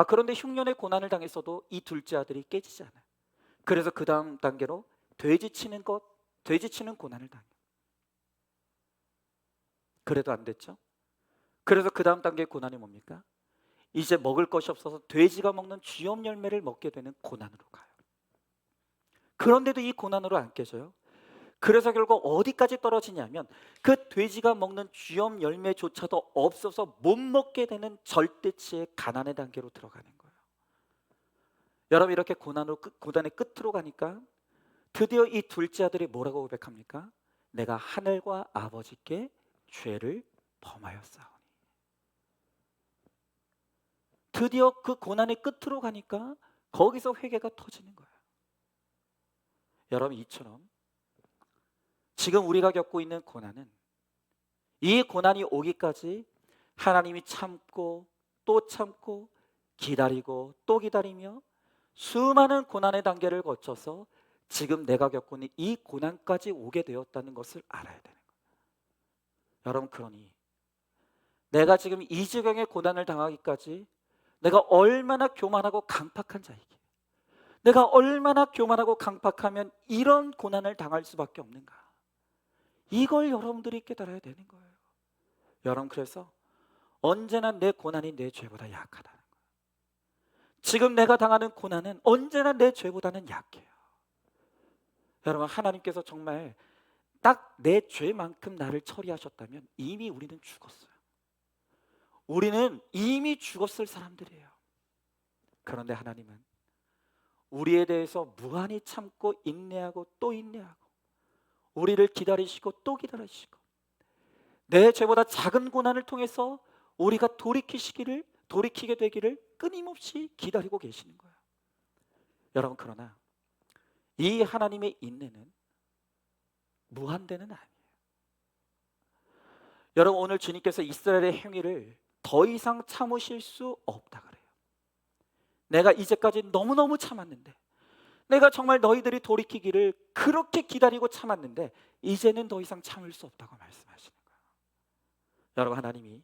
그런데 흉년의 고난을 당했어도 이 둘째 아들이 깨지지 않아요. 그래서 그 다음 단계로 돼지치는 고난을 당해요. 그래도 안 됐죠. 그래서 그 다음 단계의 고난이 뭡니까? 이제 먹을 것이 없어서 돼지가 먹는 쥐염 열매를 먹게 되는 고난으로 가요. 그런데도 이 고난으로 안 깨져요. 그래서 결국 어디까지 떨어지냐면 그 돼지가 먹는 쥐염 열매조차도 없어서 못 먹게 되는 절대치의 가난의 단계로 들어가는 거예요. 여러분, 이렇게 고난의 끝으로 가니까 드디어 이 둘째 아들이 뭐라고 고백합니까? 내가 하늘과 아버지께 죄를 범하였사오니. 드디어 그 고난의 끝으로 가니까 거기서 회개가 터지는 거예요. 여러분, 이처럼 지금 우리가 겪고 있는 고난은 이 고난이 오기까지 하나님이 참고 또 참고 기다리고 또 기다리며 수많은 고난의 단계를 거쳐서 지금 내가 겪고 있는 이 고난까지 오게 되었다는 것을 알아야 되는 거예요. 여러분, 그러니 내가 지금 이 지경의 고난을 당하기까지 내가 얼마나 교만하고 강팍한 자이기에, 내가 얼마나 교만하고 강팍하면 이런 고난을 당할 수밖에 없는가, 이걸 여러분들이 깨달아야 되는 거예요. 여러분, 그래서 언제나 내 고난이 내 죄보다 약하다는 거예요. 지금 내가 당하는 고난은 언제나 내 죄보다는 약해요. 여러분, 하나님께서 정말 딱 내 죄만큼 나를 처리하셨다면 이미 우리는 죽었어요. 우리는 이미 죽었을 사람들이에요. 그런데 하나님은 우리에 대해서 무한히 참고 인내하고 또 인내하고 우리를 기다리시고 또 기다리시고 내 죄보다 작은 고난을 통해서 우리가 돌이키게 되기를 끊임없이 기다리고 계시는 거예요. 여러분, 그러나 이 하나님의 인내는 무한대는 아니에요. 여러분, 오늘 주님께서 이스라엘의 행위를 더 이상 참으실 수 없다 그래요. 내가 이제까지 너무너무 참았는데, 내가 정말 너희들이 돌이키기를 그렇게 기다리고 참았는데 이제는 더 이상 참을 수 없다고 말씀하시는 거예요. 여러분, 하나님이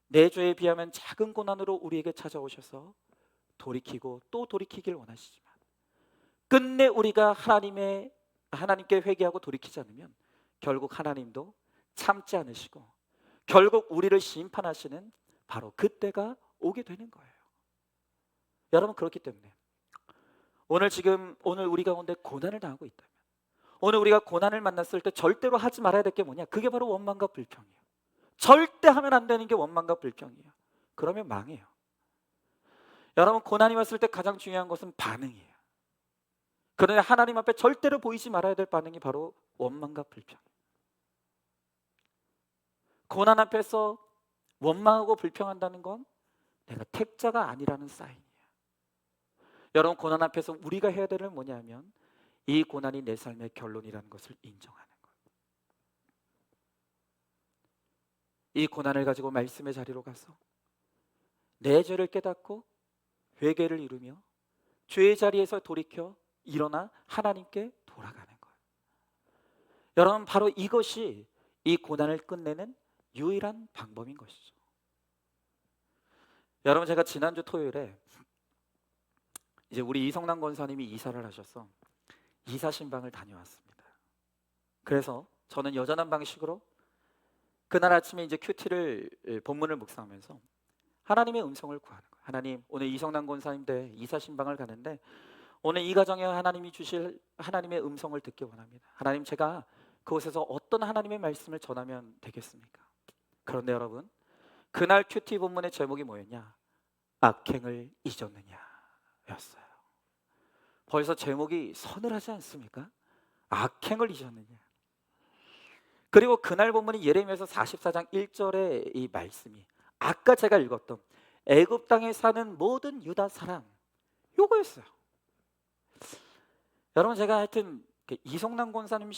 내 죄에 비하면 작은 고난으로 우리에게 찾아오셔서 돌이키고 또 돌이키길 원하시지만 끝내 우리가 하나님께 회개하고 돌이키지 않으면 결국 하나님도 참지 않으시고 결국 우리를 심판하시는 바로 그때가 오게 되는 거예요. 여러분, 그렇기 때문에 오늘 우리 가운데 고난을 당하고 있다면, 오늘 우리가 고난을 만났을 때 절대로 하지 말아야 될 게 뭐냐? 그게 바로 원망과 불평이에요. 절대 하면 안 되는 게 원망과 불평이에요. 그러면 망해요. 여러분, 고난이 왔을 때 가장 중요한 것은 반응이에요. 그런데 하나님 앞에 절대로 보이지 말아야 될 반응이 바로 원망과 불평. 고난 앞에서 원망하고 불평한다는 건 내가 택자가 아니라는 사인이에요. 여러분, 고난 앞에서 우리가 해야 되는 건 뭐냐면 이 고난이 내 삶의 결론이라는 것을 인정하는 거예요. 이 고난을 가지고 말씀의 자리로 가서 내 죄를 깨닫고 회개를 이루며 죄의 자리에서 돌이켜 일어나 하나님께 돌아가는 거예요. 여러분, 바로 이것이 이 고난을 끝내는 유일한 방법인 것이죠. 여러분, 제가 지난주 토요일에 이제 우리 이성남 권사님이 이사를 하셔서 이사 신방을 다녀왔습니다. 그래서 저는 여전한 방식으로 그날 아침에 이제 큐티를 본문을 묵상하면서 하나님의 음성을 구하는 거예요. 하나님, 오늘 이성남 권사님 댁 이사 신방을 가는데 오늘 이 가정에 하나님이 주실 하나님의 음성을 듣기 원합니다. 하나님, 제가 그곳에서 어떤 하나님의 말씀을 전하면 되겠습니까? 그런데 여러분, 그날 큐티 본문의 제목이 뭐였냐? 악행을 잊었느냐 였어요. 벌써 제목이 서늘하지 않습니까? 악행을 잊었느냐. 그리고 그날 본문이 예레미야서 44장 1절의 이 말씀이 아까 제가 읽었던 애굽 땅에 사는 모든 유다 사람, 요거였어요. 여러분, 제가 하여튼 이성남 권사님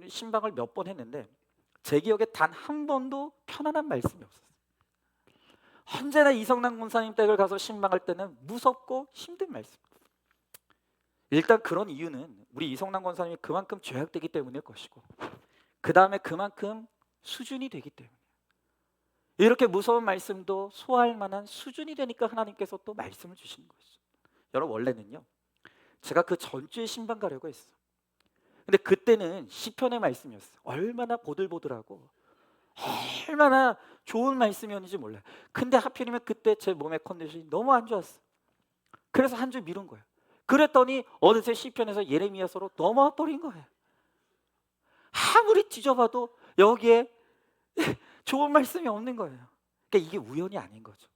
신방을 몇 번 했는데 제 기억에 단 한 번도 편안한 말씀이 없었어요. 언제나 이성남 권사님 댁을 가서 신방할 때는 무섭고 힘든 말씀. 일단 그런 이유는 우리 이성남 권사님이 그만큼 죄악되기 때문일 것이고, 그 다음에 그만큼 수준이 되기 때문에 이렇게 무서운 말씀도 소화할 만한 수준이 되니까 하나님께서 또 말씀을 주시는 것이죠. 여러분, 원래는요 제가 그 전주에 신방 가려고 했어. 근데 그때는 시편의 말씀이었어요. 얼마나 보들보들하고 얼마나 좋은 말씀이었는지 몰라요. 근데 하필이면 그때 제 몸의 컨디션이 너무 안 좋았어. 그래서 한 주 미룬 거예요. 그랬더니 어느새 시편에서 예레미야서로 넘어와 버린 거예요. 아무리 뒤져봐도 여기에 좋은 말씀이 없는 거예요. 그러니까 이게 우연이 아닌 거죠.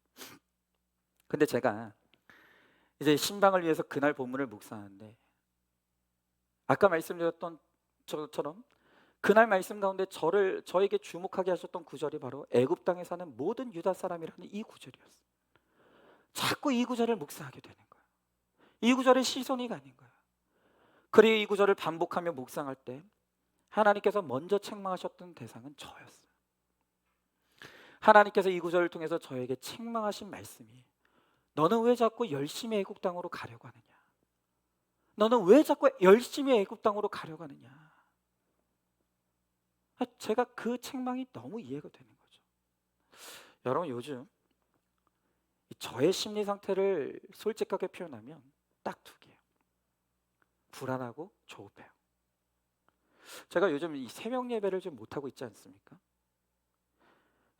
근데 제가 이제 신방을 위해서 그날 본문을 묵상하는데 아까 말씀드렸던 저처럼 그날 말씀 가운데 저에게 주목하게 하셨던 구절이 바로 애굽 땅에 사는 모든 유다 사람이라는 이 구절이었어요. 자꾸 이 구절을 묵상하게 되는 거예요. 이 구절에 시선이 가는 거예요. 그리고 이 구절을 반복하며 묵상할 때 하나님께서 먼저 책망하셨던 대상은 저였어요. 하나님께서 이 구절을 통해서 저에게 책망하신 말씀이, 너는 왜 자꾸 열심히 애굽 땅으로 가려고 하느냐? 너는 왜 자꾸 열심히 애굽 땅으로 가려고 하느냐? 제가 그 책망이 너무 이해가 되는 거죠. 여러분, 요즘 저의 심리 상태를 솔직하게 표현하면 딱 두 개예요. 불안하고 조급해요. 제가 요즘 이 새벽 예배를 좀 못하고 있지 않습니까?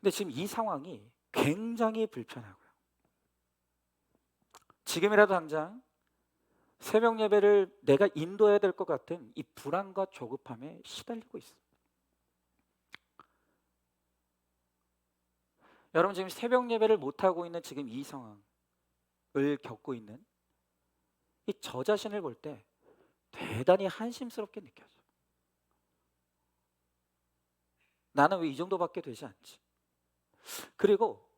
근데 지금 이 상황이 굉장히 불편하고요. 지금이라도 당장 새벽 예배를 내가 인도해야 될 것 같은 이 불안과 조급함에 시달리고 있어요. 여러분, 지금 새벽 예배를 못하고 있는 지금 이 상황을 겪고 있는 이 저 자신을 볼 때 대단히 한심스럽게 느껴져요. 나는 왜 이 정도밖에 되지 않지? 그리고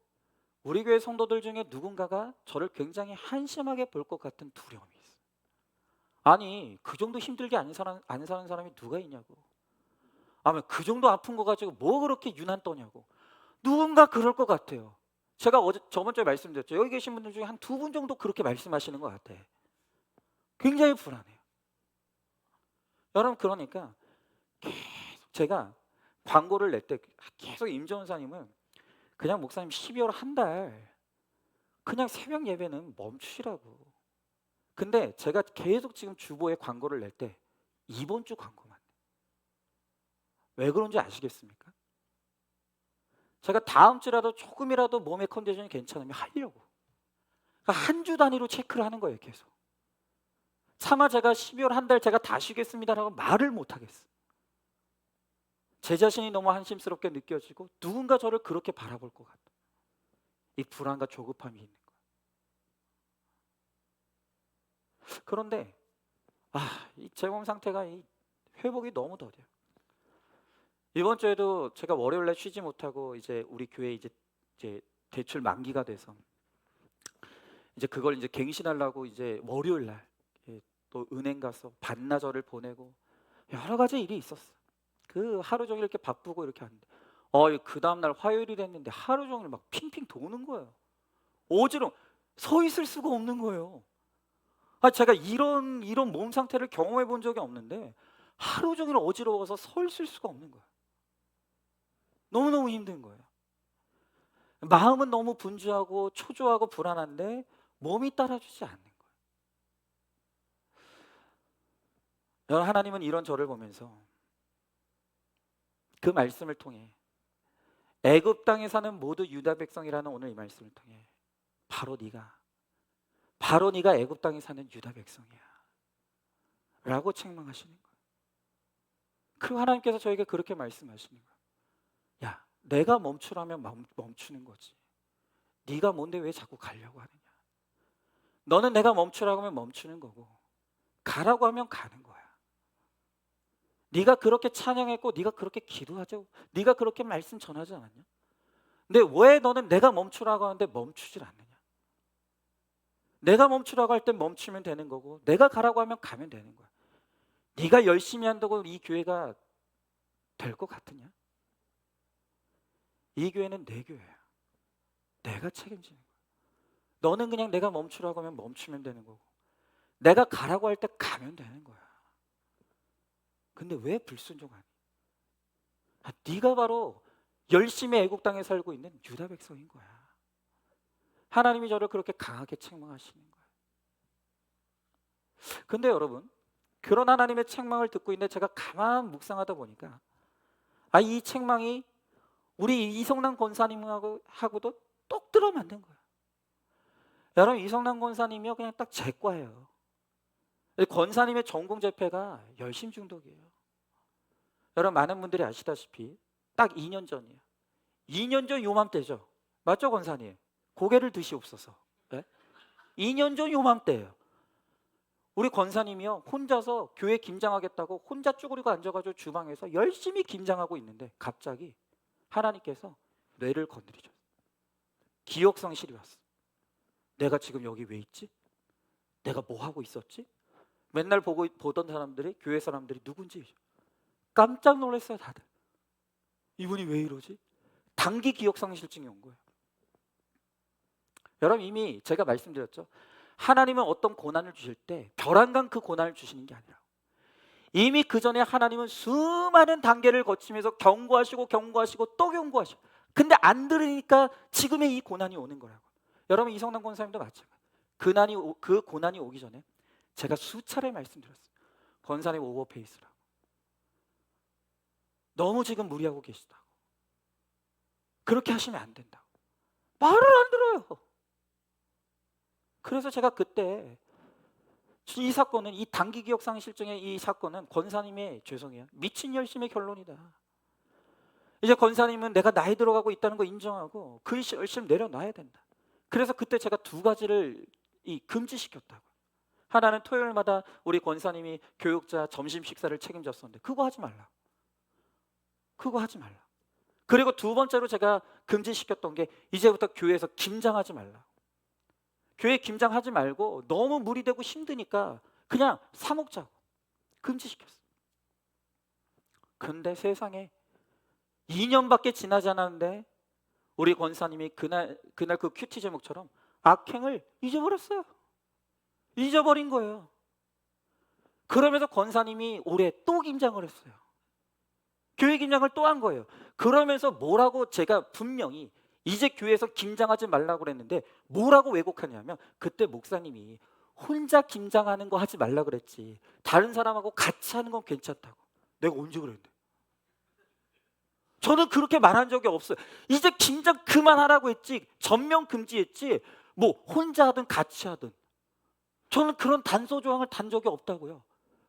우리 교회 성도들 중에 누군가가 저를 굉장히 한심하게 볼 것 같은 두려움이 있어요. 아니, 그 정도 힘들게 안 사는 사람이 누가 있냐고. 아니, 그 정도 아픈 거 가지고 뭐 그렇게 유난 떠냐고. 누군가 그럴 것 같아요. 제가 저번 주에 말씀드렸죠. 여기 계신 분들 중에 한 두 분 정도 그렇게 말씀하시는 것 같아. 굉장히 불안해요. 여러분, 그러니까 계속 제가 광고를 낼 때 계속 임종원사님은 그냥 목사님 12월 한 달 그냥 새벽 예배는 멈추시라고. 근데 제가 계속 지금 주보에 광고를 낼 때 이번 주 광고만. 왜 그런지 아시겠습니까? 제가 다음 주라도 조금이라도 몸의 컨디션이 괜찮으면 하려고. 그러니까 한 주 단위로 체크를 하는 거예요, 계속. 차마 제가 12월 한 달 제가 다 쉬겠습니다라고 말을 못 하겠어. 제 자신이 너무 한심스럽게 느껴지고 누군가 저를 그렇게 바라볼 것 같아. 이 불안과 조급함이 있는 거예요. 그런데 이 제 몸 상태가 회복이 너무 더뎌요. 이번 주에도 제가 월요일날 쉬지 못하고 이제 우리 교회 이제 대출 만기가 돼서 이제 그걸 이제 갱신하려고 이제 월요일날 또 은행 가서 반나절을 보내고 여러 가지 일이 있었어. 그 하루 종일 이렇게 바쁘고 이렇게 하는데 그 다음날 화요일이 됐는데 하루 종일 막 핑핑 도는 거예요. 어지러워. 서 있을 수가 없는 거예요. 제가 이런 몸 상태를 경험해 본 적이 없는데 하루 종일 어지러워서 서 있을 수가 없는 거예요. 너무너무 힘든 거예요. 마음은 너무 분주하고 초조하고 불안한데 몸이 따라주지 않는 거예요. 여러분, 하나님은 이런 저를 보면서 그 말씀을 통해 애굽 땅에 사는 모두 유다 백성이라는 오늘 이 말씀을 통해 바로 네가 애굽 땅에 사는 유다 백성이야 라고 책망하시는 거예요. 그리고 하나님께서 저에게 그렇게 말씀하시는 거예요. 야, 내가 멈추라면 멈추는 거지. 네가 뭔데 왜 자꾸 가려고 하느냐. 너는 내가 멈추라고 하면 멈추는 거고 가라고 하면 가는 거야. 네가 그렇게 찬양했고 네가 그렇게 기도하죠. 네가 그렇게 말씀 전하지 않았냐? 근데 왜 너는 내가 멈추라고 하는데 멈추질 않느냐? 내가 멈추라고 할 땐 멈추면 되는 거고 내가 가라고 하면 가면 되는 거야. 네가 열심히 한다고 이 교회가 될 것 같으냐? 이 교회는 내 교회야. 내가 책임지는 거야. 너는 그냥 내가 멈추라고 하면 멈추면 되는 거고 내가 가라고 할 때 가면 되는 거야. 근데 왜 불순종하니? 네가 바로 열심히 애국 땅에 살고 있는 유다 백성인 거야. 하나님이 저를 그렇게 강하게 책망하시는 거예요. 근데 여러분, 그런 하나님의 책망을 듣고 있는데 제가 가만 묵상하다 보니까 이 책망이 우리 이성남 권사님하고도 똑 들어맞는 거예요. 여러분, 이성남 권사님이요 그냥 딱 제 과예요. 권사님의 전공 재패가 열심 중독이에요. 여러분, 많은 분들이 아시다시피 딱 2년 전이에요. 2년 전 요맘때죠. 맞죠, 권사님? 고개를 드시옵소서. 네? 2년 전 요맘때예요. 우리 권사님이요 혼자서 교회 김장하겠다고 혼자 쭈그리고 앉아가지고 주방에서 열심히 김장하고 있는데 갑자기 하나님께서 뇌를 건드리셨어요. 기억상실이 왔어. 내가 지금 여기 왜 있지? 내가 뭐 하고 있었지? 맨날 보던 사람들이, 교회 사람들이 누군지 깜짝 놀랐어요, 다들. 이분이 왜 이러지? 단기 기억상실증이 온 거예요. 여러분, 이미 제가 말씀드렸죠. 하나님은 어떤 고난을 주실 때 벼랑간 그 고난을 주시는 게 아니라 이미 그 전에 하나님은 수많은 단계를 거치면서 경고하시고 경고하시고 또 경고하시고, 근데 안 들으니까 지금의 이 고난이 오는 거라고. 여러분, 이성남 권사님도 마찬가지예요. 그 고난이 오기 전에 제가 수차례 말씀드렸어요. 권사님 오버페이스라고. 너무 지금 무리하고 계시다고. 그렇게 하시면 안 된다고. 말을 안 들어요. 그래서 제가 그때 이 사건은, 이 단기 기억상실증의 이 사건은 권사님의, 죄송해요, 미친 열심의 결론이다. 이제 권사님은 내가 나이 들어가고 있다는 거 인정하고 그 열심 내려놔야 된다. 그래서 그때 제가 두 가지를 금지시켰다고. 하나는 토요일마다 우리 권사님이 교육자 점심 식사를 책임졌었는데 그거 하지 말라. 그거 하지 말라. 그리고 두 번째로 제가 금지시켰던 게 이제부터 교회에서 김장하지 말라. 교회 김장하지 말고 너무 무리되고 힘드니까 그냥 사 먹자고 금지시켰어. 근데 세상에 2년밖에 지나지 않았는데 우리 권사님이 그날 그 큐티 제목처럼 악행을 잊어버렸어요. 잊어버린 거예요. 그러면서 권사님이 올해 또 김장을 했어요. 교회 김장을 또 한 거예요. 그러면서 뭐라고, 제가 분명히 이제 교회에서 김장하지 말라고 그랬는데 뭐라고 왜곡하냐면, 그때 목사님이 혼자 김장하는 거 하지 말라 그랬지 다른 사람하고 같이 하는 건 괜찮다고. 내가 언제 그랬는데? 저는 그렇게 말한 적이 없어요. 이제 김장 그만하라고 했지, 전면 금지했지, 뭐 혼자 하든 같이 하든. 저는 그런 단서조항을 단 적이 없다고요.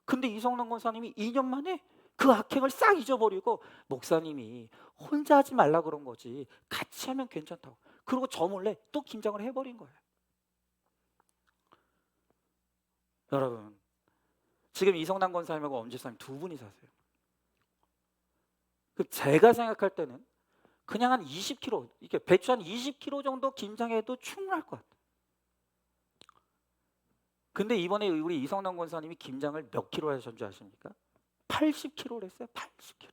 근데 이성남 권사님이 2년 만에 그 악행을 싹 잊어버리고, 목사님이 혼자 하지 말라 그런 거지 같이 하면 괜찮다고. 그리고 저 몰래 또 김장을 해버린 거예요. 여러분, 지금 이성남 권사님하고 엄지사님 두 분이 사세요. 제가 생각할 때는 그냥 한 20kg, 이렇게 배추 한 20kg 정도 김장해도 충분할 것 같아요. 근데 이번에 우리 이성남 권사님이 김장을 몇 킬로 하신 줄 아십니까? 80kg를 했어요. 80kg.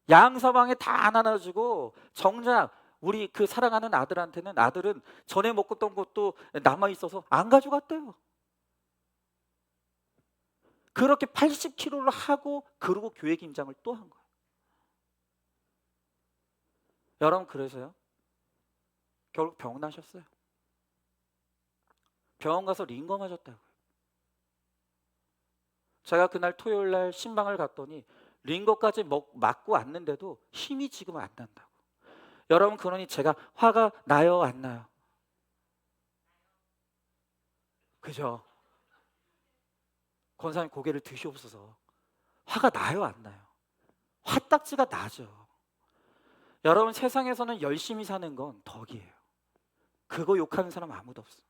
양서방에 다 안 나눠주고, 정작 우리 그 사랑하는 아들한테는, 아들은 전에 먹었던 것도 남아있어서 안 가져갔대요. 그렇게 80kg를 하고, 그러고 교회 김장을 또 한 거예요. 여러분, 그래서요, 결국 병 나셨어요. 병원 가서 링거 맞았다고요. 제가 그날 토요일 날 신방을 갔더니 링거까지 맞고 왔는데도 힘이 지금 안 난다고. 여러분, 그러니 제가 화가 나요, 안 나요? 그죠? 권사님 고개를 드시옵소서. 화가 나요, 안 나요? 화딱지가 나죠. 여러분, 세상에서는 열심히 사는 건 덕이에요. 그거 욕하는 사람 아무도 없어.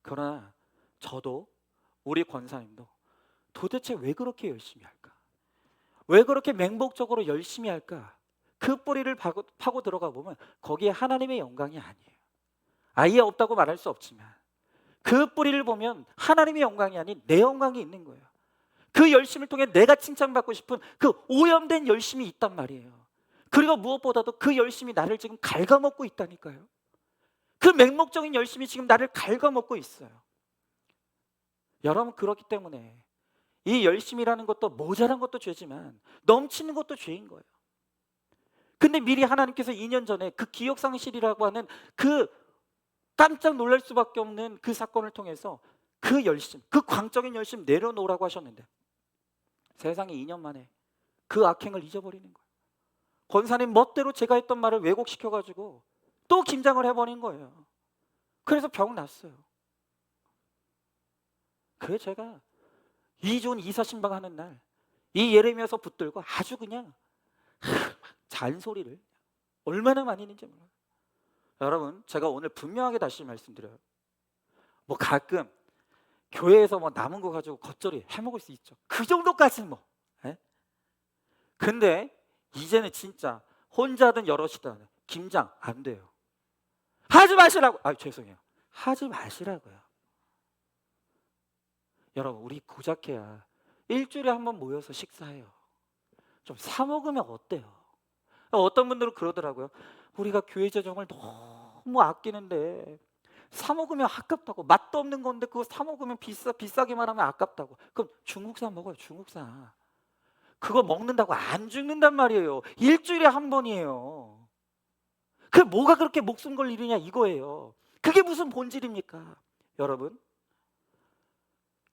그러나 저도, 우리 권사님도 도대체 왜 그렇게 열심히 할까? 왜 그렇게 맹목적으로 열심히 할까? 그 뿌리를 파고 들어가 보면 거기에 하나님의 영광이 아니에요. 아예 없다고 말할 수 없지만 그 뿌리를 보면 하나님의 영광이 아닌 내 영광이 있는 거예요. 그 열심을 통해 내가 칭찬받고 싶은 그 오염된 열심이 있단 말이에요. 그리고 무엇보다도 그 열심이 나를 지금 갉아먹고 있다니까요. 그 맹목적인 열심이 지금 나를 갉아먹고 있어요. 여러분, 그렇기 때문에 이 열심이라는 것도 모자란 것도 죄지만 넘치는 것도 죄인 거예요. 근데 미리 하나님께서 2년 전에 그 기억상실이라고 하는 그 깜짝 놀랄 수밖에 없는 그 사건을 통해서 그 열심, 그 광적인 열심 내려놓으라고 하셨는데 세상에 2년 만에 그 악행을 잊어버리는 거예요. 권사님 멋대로 제가 했던 말을 왜곡시켜가지고 또 김장을 해버린 거예요. 그래서 병 났어요. 그래, 제가 이존 이사 신방하는 날 이 예레미야서 붙들고 아주 그냥 잔소리를 얼마나 많이 했는지 몰라요. 여러분, 제가 오늘 분명하게 다시 말씀드려요. 뭐 가끔 교회에서 뭐 남은 거 가지고 겉절이 해먹을 수 있죠. 그 정도까지는 뭐. 에? 근데 이제는 진짜 혼자든 여럿이든 김장 안 돼요. 하지 마시라고. 아, 죄송해요. 하지 마시라고요. 여러분, 우리 고작해야 일주일에 한 번 모여서 식사해요. 좀 사 먹으면 어때요? 어떤 분들은 그러더라고요. 우리가 교회 재정을 너무 아끼는데 사 먹으면 아깝다고. 맛도 없는 건데 그거 사 먹으면 비싸기만 하면 아깝다고. 그럼 중국산 먹어요, 중국산. 그거 먹는다고 안 죽는단 말이에요. 일주일에 한 번이에요. 그 뭐가 그렇게 목숨 걸 일이냐 이거예요. 그게 무슨 본질입니까? 여러분,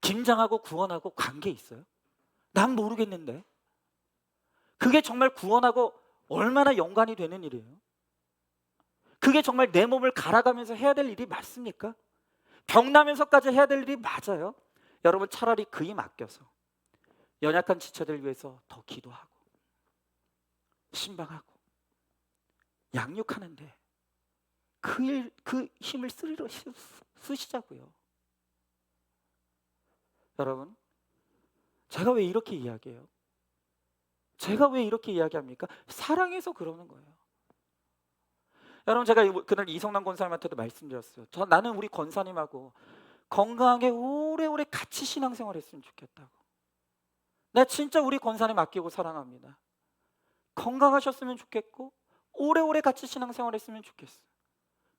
김장하고 구원하고 관계 있어요? 난 모르겠는데. 그게 정말 구원하고 얼마나 연관이 되는 일이에요? 그게 정말 내 몸을 갈아가면서 해야 될 일이 맞습니까? 병나면서까지 해야 될 일이 맞아요? 여러분, 차라리 그 힘 아껴서 연약한 지체들 위해서 더 기도하고 신방하고 양육하는데 그 힘을 쓰시자고요. 여러분, 제가 왜 이렇게 이야기해요? 제가 왜 이렇게 이야기합니까? 사랑해서 그러는 거예요. 여러분, 제가 그날 이성남 권사님한테도 말씀드렸어요. 나는 우리 권사님하고 건강하게 오래오래 같이 신앙생활 했으면 좋겠다고. 나 진짜 우리 권사님 아끼고 사랑합니다. 건강하셨으면 좋겠고 오래오래 같이 신앙생활 했으면 좋겠어요.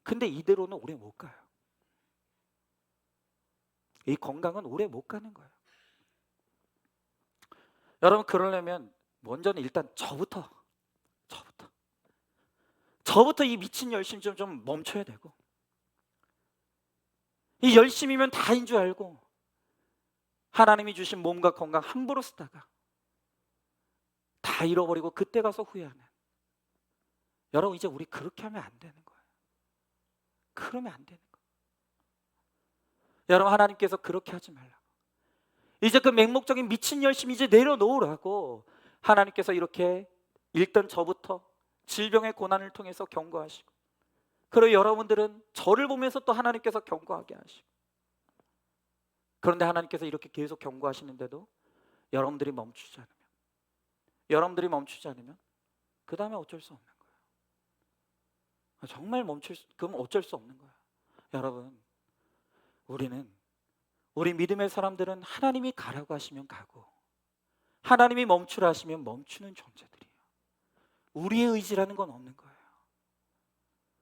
근데 이대로는 오래 못 가요. 이 건강은 오래 못 가는 거예요. 여러분, 그러려면 먼저는 일단 저부터 이 미친 열심 좀 멈춰야 되고, 이 열심이면 다인 줄 알고 하나님이 주신 몸과 건강 함부로 쓰다가 다 잃어버리고 그때 가서 후회하는, 여러분, 이제 우리 그렇게 하면 안 되는 거예요. 그러면 안 되는 거예요. 여러분, 하나님께서 그렇게 하지 말라고, 이제 그 맹목적인 미친 열심 이제 내려놓으라고 하나님께서 이렇게 일단 저부터 질병의 고난을 통해서 경고하시고, 그리고 여러분들은 저를 보면서 또 하나님께서 경고하게 하시고, 그런데 하나님께서 이렇게 계속 경고하시는데도 여러분들이 멈추지 않으면 그 다음에 어쩔 수 없는 거예요. 정말 그럼 어쩔 수 없는 거예요. 여러분, 우리 믿음의 사람들은 하나님이 가라고 하시면 가고 하나님이 멈추라 하시면 멈추는 존재들이에요. 우리의 의지라는 건 없는 거예요.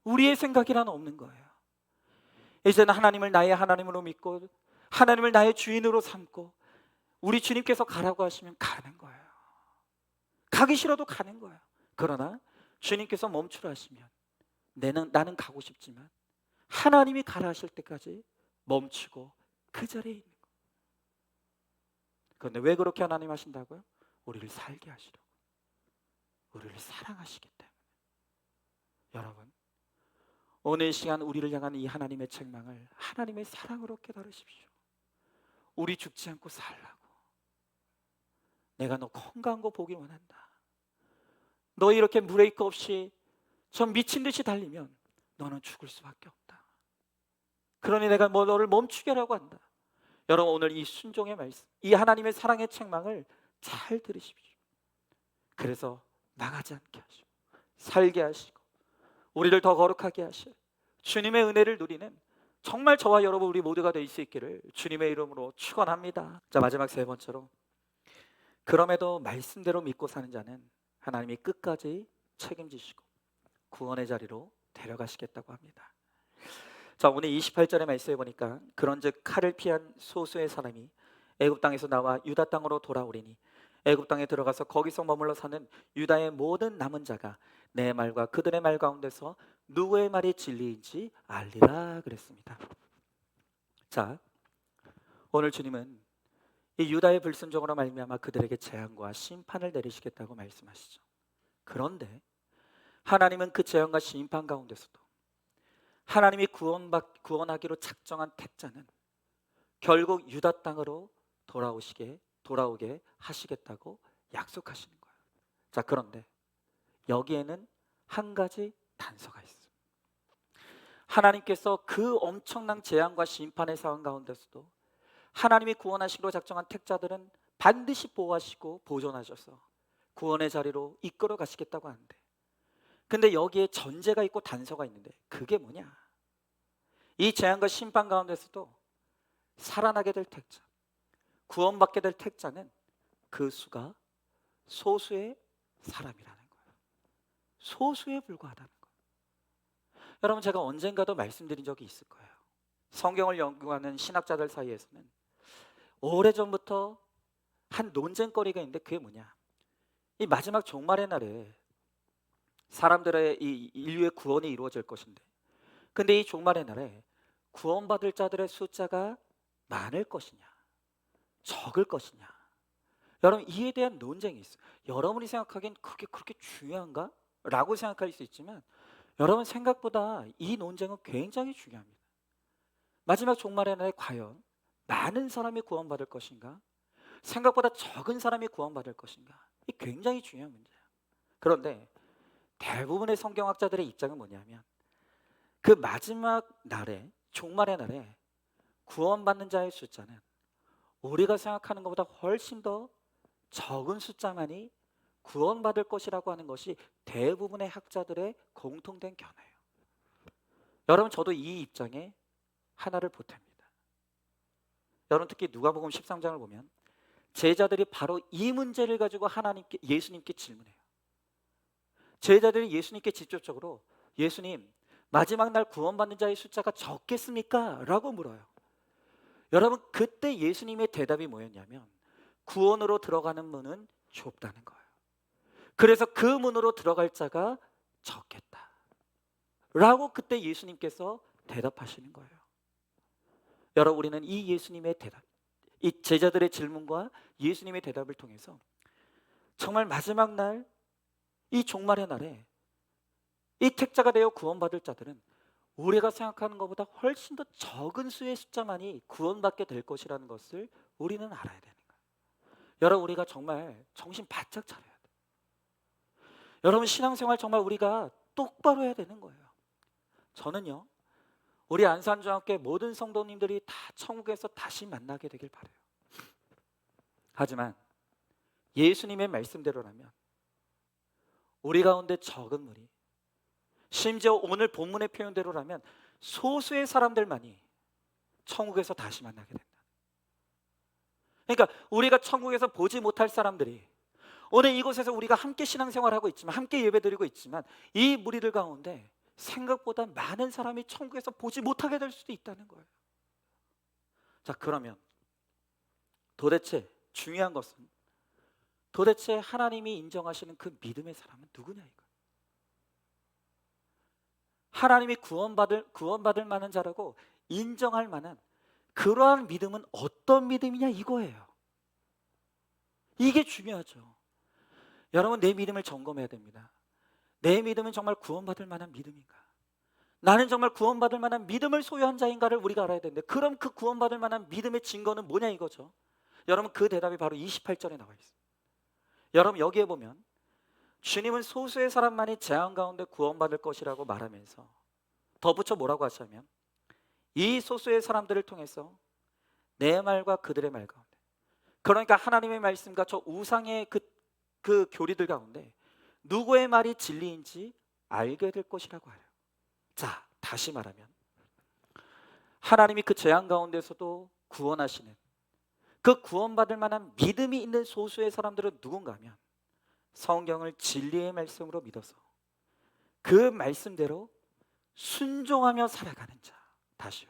우리의 생각이란 없는 거예요. 이제는 하나님을 나의 하나님으로 믿고 하나님을 나의 주인으로 삼고 우리 주님께서 가라고 하시면 가는 거예요. 가기 싫어도 가는 거예요. 그러나 주님께서 멈추라 하시면 나는 가고 싶지만 하나님이 가라 하실 때까지 멈추고 그 자리에 있는 거예요. 그런데 왜 그렇게 하나님 하신다고요? 우리를 살게 하시려고, 우리를 사랑하시기 때문에. 여러분, 오늘 이 시간 우리를 향한 이 하나님의 책망을 하나님의 사랑으로 깨달으십시오. 우리 죽지 않고 살라고. 내가 너 건강한 거 보기 원한다. 너 이렇게 브레이크 없이 전 미친 듯이 달리면 너는 죽을 수밖에 없다. 그러니 내가 너를 멈추게 하라고 한다. 여러분, 오늘 이 순종의 말씀, 이 하나님의 사랑의 책망을 잘 들으십시오. 그래서 나가지 않게 하시고 살게 하시고 우리를 더 거룩하게 하실 주님의 은혜를 누리는 정말 저와 여러분 우리 모두가 될 수 있기를 주님의 이름으로 축원합니다. 자, 마지막 세 번째로, 그럼에도 말씀대로 믿고 사는 자는 하나님이 끝까지 책임지시고 구원의 자리로 데려가시겠다고 합니다. 자, 오늘 28절의 말씀에 보니까 그런즉 칼을 피한 소수의 사람이 애굽 땅에서 나와 유다 땅으로 돌아오리니 애굽 땅에 들어가서 거기서 머물러 사는 유다의 모든 남은 자가 내 말과 그들의 말 가운데서 누구의 말이 진리인지 알리라 그랬습니다. 자, 오늘 주님은 이 유다의 불순종으로 말미암아 그들에게 재앙과 심판을 내리시겠다고 말씀하시죠. 그런데 하나님은 그 재앙과 심판 가운데서도 하나님이 구원하기로 작정한 택자는 결국 유다 땅으로 돌아오게 하시겠다고 약속하시는 거예요. 자, 그런데 여기에는 한 가지 단서가 있어요. 하나님께서 그 엄청난 재앙과 심판의 상황 가운데서도 하나님이 구원하시기로 작정한 택자들은 반드시 보호하시고 보존하셔서 구원의 자리로 이끌어 가시겠다고 하는데, 근데 여기에 전제가 있고 단서가 있는데 그게 뭐냐? 이 재앙과 심판 가운데서도 살아나게 될 택자, 구원받게 될 택자는 그 수가 소수의 사람이라는 거예요. 소수에 불과하다는 거예요. 여러분, 제가 언젠가도 말씀드린 적이 있을 거예요. 성경을 연구하는 신학자들 사이에서는 오래전부터 한 논쟁거리가 있는데, 그게 뭐냐, 이 마지막 종말의 날에 사람들의 이 인류의 구원이 이루어질 것인데, 근데 이 종말의 날에 구원받을 자들의 숫자가 많을 것이냐 적을 것이냐, 여러분, 이에 대한 논쟁이 있어요. 여러분이 생각하기엔 그게 그렇게 중요한가? 라고 생각할 수 있지만, 여러분, 생각보다 이 논쟁은 굉장히 중요합니다. 마지막 종말의 날에 과연 많은 사람이 구원받을 것인가, 생각보다 적은 사람이 구원받을 것인가, 이 굉장히 중요한 문제예요. 그런데 대부분의 성경학자들의 입장은 뭐냐면, 그 마지막 날에, 종말의 날에 구원받는 자의 숫자는 우리가 생각하는 것보다 훨씬 더 적은 숫자만이 구원받을 것이라고 하는 것이 대부분의 학자들의 공통된 견해예요. 여러분, 저도 이 입장에 하나를 보탭니다. 여러분, 특히 누가복음 13장을 보면 제자들이 바로 이 문제를 가지고 예수님께 질문해요. 제자들이 예수님께 직접적으로, 예수님, 마지막 날 구원받는 자의 숫자가 적겠습니까? 라고 물어요. 여러분, 그때 예수님의 대답이 뭐였냐면, 구원으로 들어가는 문은 좁다는 거예요. 그래서 그 문으로 들어갈 자가 적겠다 라고 그때 예수님께서 대답하시는 거예요. 여러분, 우리는 이 예수님의 대답, 이 제자들의 질문과 예수님의 대답을 통해서 정말 마지막 날, 이 종말의 날에 이 택자가 되어 구원받을 자들은 우리가 생각하는 것보다 훨씬 더 적은 수의 숫자만이 구원받게 될 것이라는 것을 우리는 알아야 되는 거예요. 여러분, 우리가 정말 정신 바짝 차려야 돼요. 여러분, 신앙생활 정말 우리가 똑바로 해야 되는 거예요. 저는요, 우리 안산중학교 모든 성도님들이 다 천국에서 다시 만나게 되길 바라요. 하지만 예수님의 말씀대로라면 우리 가운데 적은 무리, 심지어 오늘 본문의 표현대로라면 소수의 사람들만이 천국에서 다시 만나게 된다. 그러니까 우리가 천국에서 보지 못할 사람들이 오늘 이곳에서 우리가 함께 신앙생활하고 있지만, 함께 예배드리고 있지만, 이 무리들 가운데 생각보다 많은 사람이 천국에서 보지 못하게 될 수도 있다는 거예요. 자, 그러면 도대체 중요한 것은, 도대체 하나님이 인정하시는 그 믿음의 사람은 누구냐, 이거. 하나님이 구원받을 만한 자라고 인정할 만한 그러한 믿음은 어떤 믿음이냐, 이거예요. 이게 중요하죠. 여러분, 내 믿음을 점검해야 됩니다. 내 믿음은 정말 구원받을 만한 믿음인가? 나는 정말 구원받을 만한 믿음을 소유한 자인가를 우리가 알아야 되는데, 그럼 그 구원받을 만한 믿음의 증거는 뭐냐, 이거죠. 여러분, 그 대답이 바로 28절에 나와 있어요. 여러분, 여기에 보면 주님은 소수의 사람만이 재앙 가운데 구원받을 것이라고 말하면서 덧붙여 뭐라고 하시냐면, 이 소수의 사람들을 통해서 내 말과 그들의 말 가운데, 그러니까 하나님의 말씀과 저 우상의 그 교리들 가운데 누구의 말이 진리인지 알게 될 것이라고 해요. 자, 다시 말하면 하나님이 그 재앙 가운데서도 구원하시는, 그 구원받을 만한 믿음이 있는 소수의 사람들은 누군가 하면 성경을 진리의 말씀으로 믿어서 그 말씀대로 순종하며 살아가는 자. 다시요,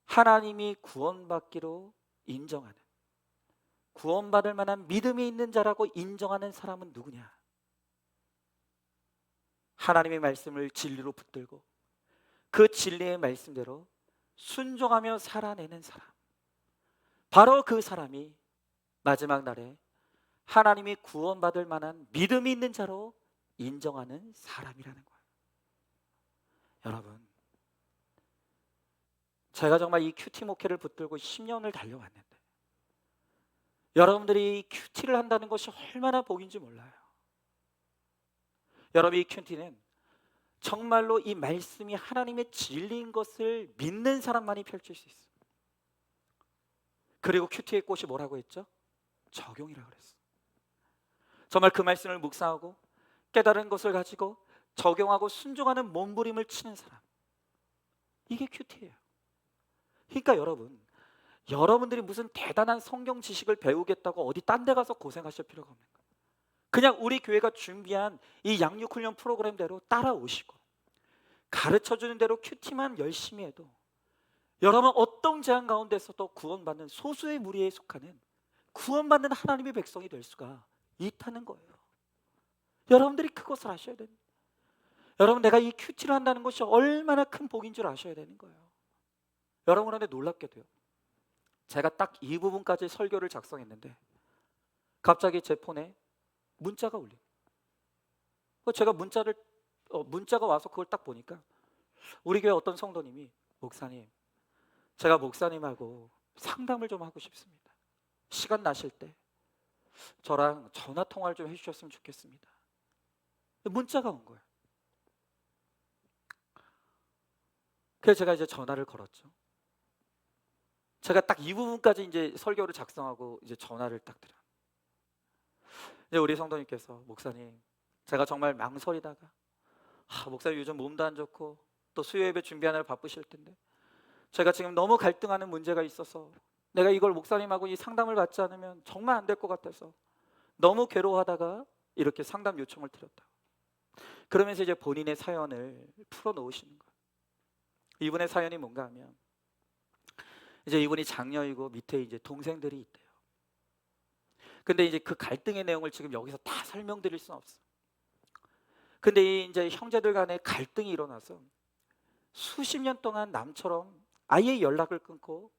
하나님이 구원받기로 인정하는, 구원받을 만한 믿음이 있는 자라고 인정하는 사람은 누구냐? 하나님의 말씀을 진리로 붙들고 그 진리의 말씀대로 순종하며 살아내는 사람, 바로 그 사람이 마지막 날에 하나님이 구원받을 만한 믿음이 있는 자로 인정하는 사람이라는 거예요. 여러분, 제가 정말 이 큐티 목회를 붙들고 10년을 달려왔는데, 여러분들이 큐티를 한다는 것이 얼마나 복인지 몰라요. 여러분, 이 큐티는 정말로 이 말씀이 하나님의 진리인 것을 믿는 사람만이 펼칠 수 있어요. 그리고 큐티의 꽃이 뭐라고 했죠? 적용이라고 그랬어요. 정말 그 말씀을 묵상하고 깨달은 것을 가지고 적용하고 순종하는 몸부림을 치는 사람, 이게 큐티예요. 그러니까 여러분들이 무슨 대단한 성경 지식을 배우겠다고 어디 딴 데 가서 고생하실 필요가 없는 거예요. 그냥 우리 교회가 준비한 이 양육훈련 프로그램대로 따라오시고 가르쳐주는 대로 큐티만 열심히 해도 여러분 어떤 제한 가운데서도 구원받는 소수의 무리에 속하는 구원받는 하나님의 백성이 될 수가 있다는 거예요. 여러분들이 그것을 아셔야 됩니다. 여러분, 내가 이 큐티를 한다는 것이 얼마나 큰 복인 줄 아셔야 되는 거예요. 여러분, 그런데 놀랍게도요, 제가 딱 이 부분까지 설교를 작성했는데 갑자기 제 폰에 문자가 울려요. 제가 문자가 와서 그걸 딱 보니까 우리 교회 어떤 성도님이, 목사님, 제가 목사님하고 상담을 좀 하고 싶습니다. 시간 나실 때 저랑 전화 통화를 좀 해주셨으면 좋겠습니다. 문자가 온 거예요. 그래서 제가 이제 전화를 걸었죠. 제가 딱 이 부분까지 이제 설교를 작성하고 이제 전화를 딱 드려요. 이제 우리 성도님께서, 목사님, 제가 정말 망설이다가 목사님 요즘 몸도 안 좋고 또 수요 예배 준비하느라 바쁘실 텐데 제가 지금 너무 갈등하는 문제가 있어서 내가 이걸 목사님하고 이 상담을 받지 않으면 정말 안 될 것 같아서 너무 괴로워하다가 이렇게 상담 요청을 드렸다. 그러면서 이제 본인의 사연을 풀어놓으시는 거예요. 이분의 사연이 뭔가 하면 이제 이분이 장녀이고 밑에 이제 동생들이 있대요. 근데 이제 그 갈등의 내용을 지금 여기서 다 설명드릴 수는 없어. 근데 이제 형제들 간에 갈등이 일어나서 수십 년 동안 남처럼 아예 연락을 끊고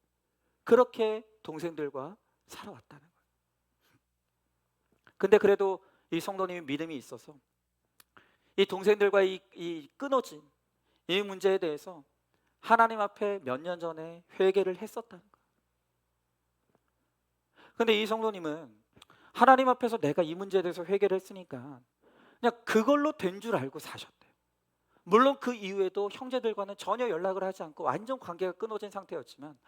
그렇게 동생들과 살아왔다는 거예요. 근데 그래도 이 성도님이 믿음이 있어서 이 동생들과 이 끊어진 이 문제에 대해서 하나님 앞에 몇 년 전에 회개를 했었다는 거예요. 근데 이 성도님은 하나님 앞에서 내가 이 문제에 대해서 회개를 했으니까 그냥 그걸로 된 줄 알고 사셨대요. 물론 그 이후에도 형제들과는 전혀 연락을 하지 않고 완전 관계가 끊어진 상태였지만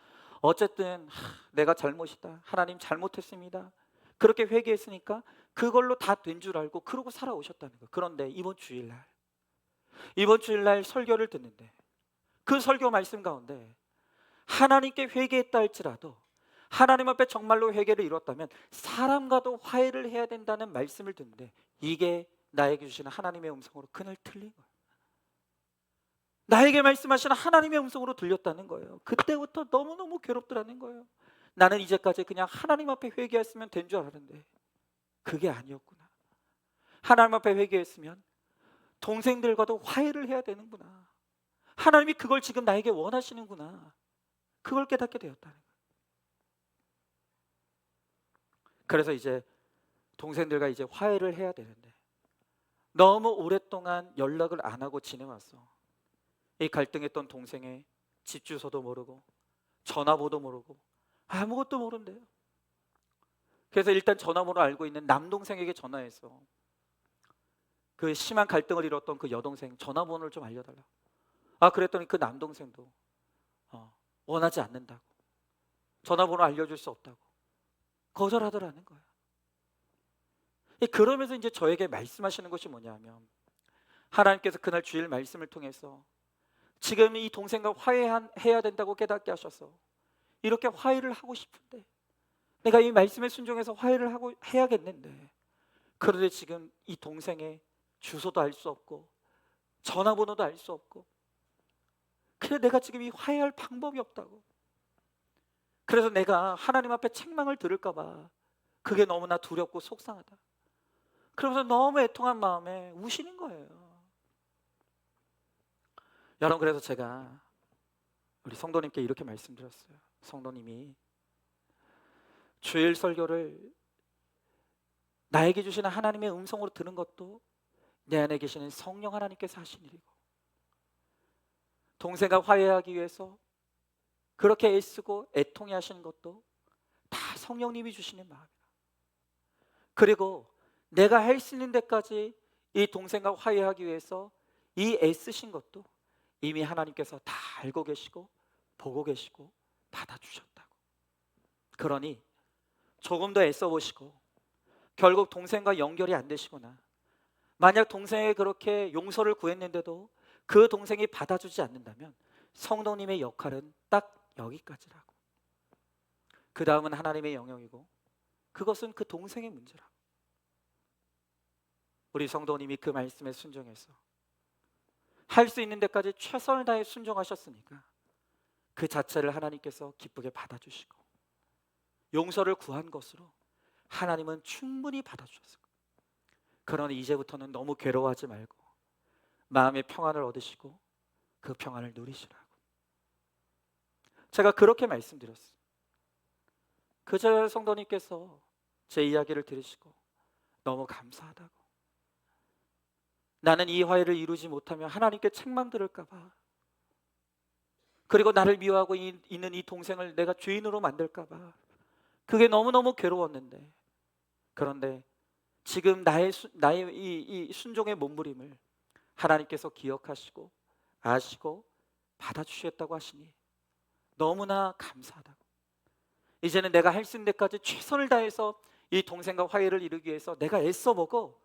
어쨌든 내가 잘못이다, 하나님 잘못했습니다, 그렇게 회개했으니까 그걸로 다 된 줄 알고 그러고 살아오셨다는 거예요. 그런데 이번 주일날 설교를 듣는데 그 설교 말씀 가운데 하나님께 회개했다 할지라도 하나님 앞에 정말로 회개를 이뤘다면 사람과도 화해를 해야 된다는 말씀을 듣는데 이게 나에게 주시는 하나님의 음성으로 그날 틀린 거예요. 나에게 말씀하시는 하나님의 음성으로 들렸다는 거예요. 그때부터 너무너무 괴롭더라는 거예요. 나는 이제까지 그냥 하나님 앞에 회개했으면 된 줄 알았는데 그게 아니었구나. 하나님 앞에 회개했으면 동생들과도 화해를 해야 되는구나. 하나님이 그걸 지금 나에게 원하시는구나. 그걸 깨닫게 되었다는 거예요. 그래서 이제 동생들과 이제 화해를 해야 되는데 너무 오랫동안 연락을 안 하고 지내왔어. 이 갈등했던 동생의 집 주소도 모르고 전화번호도 모르고 아무것도 모른대요. 그래서 일단 전화번호 알고 있는 남동생에게 전화해서 그 심한 갈등을 이뤘던 그 여동생 전화번호를 좀 알려달라. 그랬더니 그 남동생도 원하지 않는다고, 전화번호 알려줄 수 없다고 거절하더라는 거예요. 그러면서 이제 저에게 말씀하시는 것이 뭐냐면 하나님께서 그날 주일 말씀을 통해서 지금 이 동생과 화해해야 된다고 깨닫게 하셔서 이렇게 화해를 하고 싶은데 내가 이 말씀에 순종해서 화해를 하고 해야겠는데 그런데 지금 이 동생의 주소도 알 수 없고 전화번호도 알 수 없고 그래 내가 지금 이 화해할 방법이 없다고. 그래서 내가 하나님 앞에 책망을 들을까 봐 그게 너무나 두렵고 속상하다. 그러면서 너무 애통한 마음에 우시는 거예요. 여러분, 그래서 제가 우리 성도님께 이렇게 말씀드렸어요. 성도님이 주일 설교를 나에게 주시는 하나님의 음성으로 들은 것도 내 안에 계시는 성령 하나님께서 하신 일이고 동생과 화해하기 위해서 그렇게 애쓰고 애통해 하시는 것도 다 성령님이 주시는 마음이다. 그리고 내가 할 수 있는 데까지 이 동생과 화해하기 위해서 이 애쓰신 것도 이미 하나님께서 다 알고 계시고 보고 계시고 받아주셨다고. 그러니 조금 더 애써 보시고 결국 동생과 연결이 안 되시거나 만약 동생에게 그렇게 용서를 구했는데도 그 동생이 받아주지 않는다면 성도님의 역할은 딱 여기까지라고. 그 다음은 하나님의 영역이고 그것은 그 동생의 문제라고. 우리 성도님이 그 말씀에 순종해서 할 수 있는 데까지 최선을 다해 순종하셨으니까 그 자체를 하나님께서 기쁘게 받아주시고 용서를 구한 것으로 하나님은 충분히 받아주셨을 거예요. 그러니 이제부터는 너무 괴로워하지 말고 마음의 평안을 얻으시고 그 평안을 누리시라고 제가 그렇게 말씀드렸어요. 그저 성도님께서 제 이야기를 들으시고 너무 감사하다고, 나는 이 화해를 이루지 못하면 하나님께 책망 들을까 봐, 그리고 나를 미워하고 있는 이 동생을 내가 죄인으로 만들까 봐 그게 너무너무 괴로웠는데, 그런데 지금 나의 이 순종의 몸부림을 하나님께서 기억하시고 아시고 받아주시겠다고 하시니 너무나 감사하다고, 이제는 내가 할 수 있는 데까지 최선을 다해서 이 동생과 화해를 이루기 위해서 내가 애써보고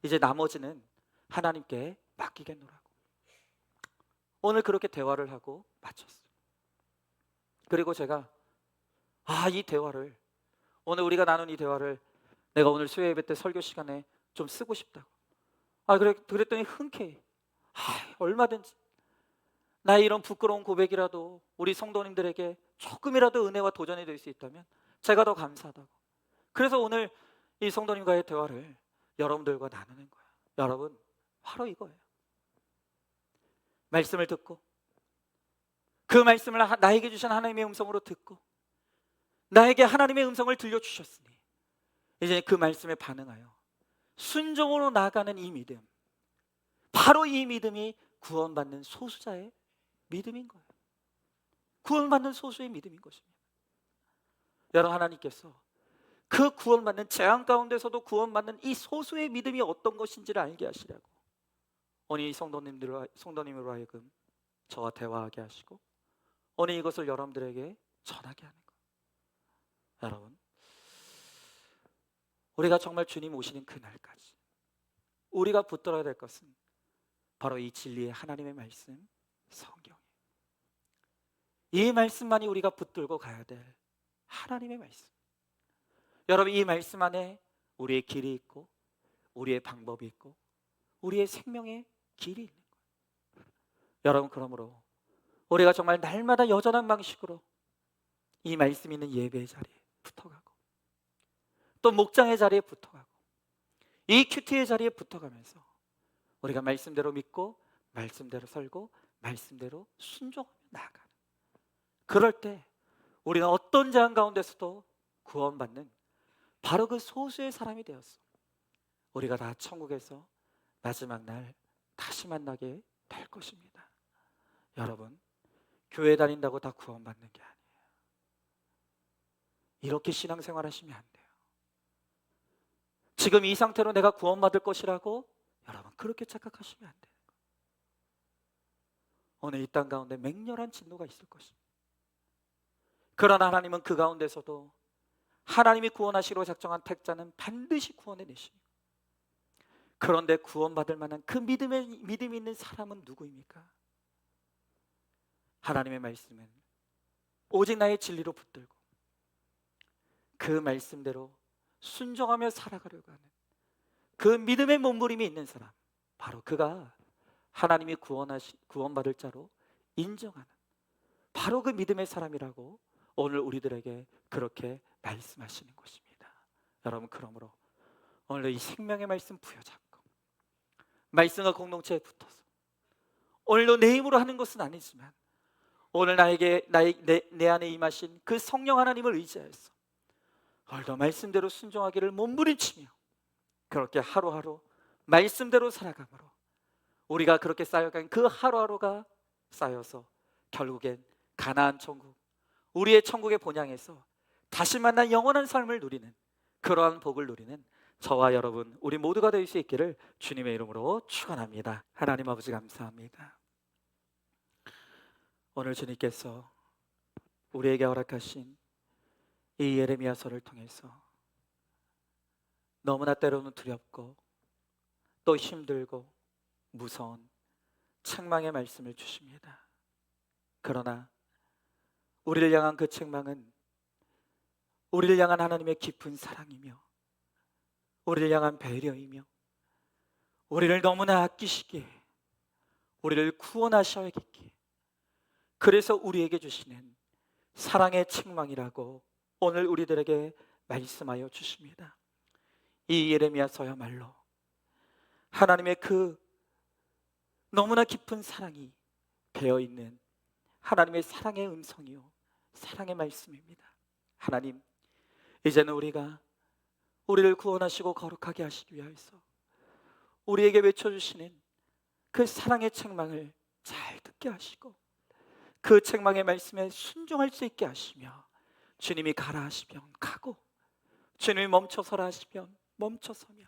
이제 나머지는 하나님께 맡기겠노라고 오늘 그렇게 대화를 하고 마쳤어요. 그리고 제가 이 대화를, 오늘 우리가 나눈 이 대화를 내가 오늘 수요 예배 때 설교 시간에 좀 쓰고 싶다고. 그랬더니 흔쾌히 얼마든지 나의 이런 부끄러운 고백이라도 우리 성도님들에게 조금이라도 은혜와 도전이 될 수 있다면 제가 더 감사하다고. 그래서 오늘 이 성도님과의 대화를 여러분들과 나누는 거예요. 여러분, 바로 이거예요. 말씀을 듣고 그 말씀을 나에게 주신 하나님의 음성으로 듣고 나에게 하나님의 음성을 들려주셨으니 이제 그 말씀에 반응하여 순종으로 나아가는 이 믿음, 바로 이 믿음이 구원받는 소수자의 믿음인 거예요. 구원받는 소수의 믿음인 것입니다. 여러분, 하나님께서 그 구원받는, 재앙 가운데서도 구원받는 이 소수의 믿음이 어떤 것인지를 알게 하시려고 오늘 이 성도님으로 하여금 저와 대화하게 하시고 오늘 이것을 여러분들에게 전하게 하는 거예요. 여러분, 우리가 정말 주님 오시는 그날까지 우리가 붙들어야 될 것은 바로 이 진리의 하나님의 말씀, 성경이에요. 이 말씀만이 우리가 붙들고 가야 될 하나님의 말씀. 여러분, 이 말씀 안에 우리의 길이 있고 우리의 방법이 있고 우리의 생명의 길이 있는 거예요. 여러분, 그러므로 우리가 정말 날마다 여전한 방식으로 이 말씀 있는 예배의 자리에 붙어가고 또 목장의 자리에 붙어가고 이 큐티의 자리에 붙어가면서 우리가 말씀대로 믿고 말씀대로 살고 말씀대로 순종하며 나아가는, 그럴 때 우리는 어떤 재앙 가운데서도 구원받는 바로 그 소수의 사람이 되었어. 우리가 다 천국에서 마지막 날 다시 만나게 될 것입니다. 여러분, 교회 다닌다고 다 구원받는 게 아니에요. 이렇게 신앙생활 하시면 안 돼요. 지금 이 상태로 내가 구원받을 것이라고 여러분 그렇게 착각하시면 안 돼요. 오늘 이 땅 가운데 맹렬한 진노가 있을 것입니다. 그러나 하나님은 그 가운데서도 하나님이 구원하시기로 작정한 택자는 반드시 구원해 내십니다. 그런데 구원받을 만한 그 믿음이 있는 사람은 누구입니까? 하나님의 말씀은 오직 나의 진리로 붙들고 그 말씀대로 순종하며 살아가려고 하는 그 믿음의 몸부림이 있는 사람, 바로 그가 하나님이 구원받을 자로 인정하는 바로 그 믿음의 사람이라고 오늘 우리들에게 그렇게 말씀하시는 것입니다. 여러분, 그러므로 오늘 이 생명의 말씀 부여잡고 말씀과 공동체에 붙어서 오늘도 내 힘으로 하는 것은 아니지만 오늘 내 안에 임하신 그 성령 하나님을 의지하여서 오늘도 말씀대로 순종하기를 몸부림치며 그렇게 하루하루 말씀대로 살아감으로 우리가 그렇게 쌓여간 그 하루하루가 쌓여서 결국엔 가나안 천국, 우리의 천국의 본향에서 다시 만난 영원한 삶을 누리는, 그러한 복을 누리는 저와 여러분 우리 모두가 될 수 있기를 주님의 이름으로 축원합니다. 하나님 아버지, 감사합니다. 오늘 주님께서 우리에게 허락하신 이 예레미야서를 통해서 너무나 때로는 두렵고 또 힘들고 무서운 책망의 말씀을 주십니다. 그러나 우리를 향한 그 책망은 우리를 향한 하나님의 깊은 사랑이며 우리를 향한 배려이며 우리를 너무나 아끼시기에 우리를 구원하셔야겠기에 그래서 우리에게 주시는 사랑의 책망이라고 오늘 우리들에게 말씀하여 주십니다. 이 예레미야서야말로 하나님의 그 너무나 깊은 사랑이 배어 있는 하나님의 사랑의 음성이요 사랑의 말씀입니다. 하나님, 이제는 우리가 우리를 구원하시고 거룩하게 하시기 위하여서 우리에게 외쳐주시는 그 사랑의 책망을 잘 듣게 하시고 그 책망의 말씀에 순종할 수 있게 하시며 주님이 가라 하시면 가고 주님이 멈춰서라 하시면 멈춰서며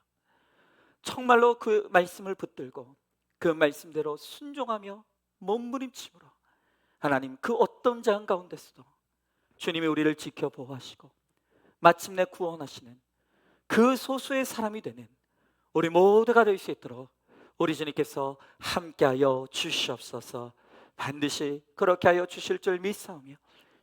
정말로 그 말씀을 붙들고 그 말씀대로 순종하며 몸부림침으로 하나님 그 어떤 자연 가운데서도 주님이 우리를 지켜 보호하시고 마침내 구원하시는 그 소수의 사람이 되는 우리 모두가 될 수 있도록 우리 주님께서 함께하여 주시옵소서. 반드시 그렇게 하여 주실 줄 믿사오며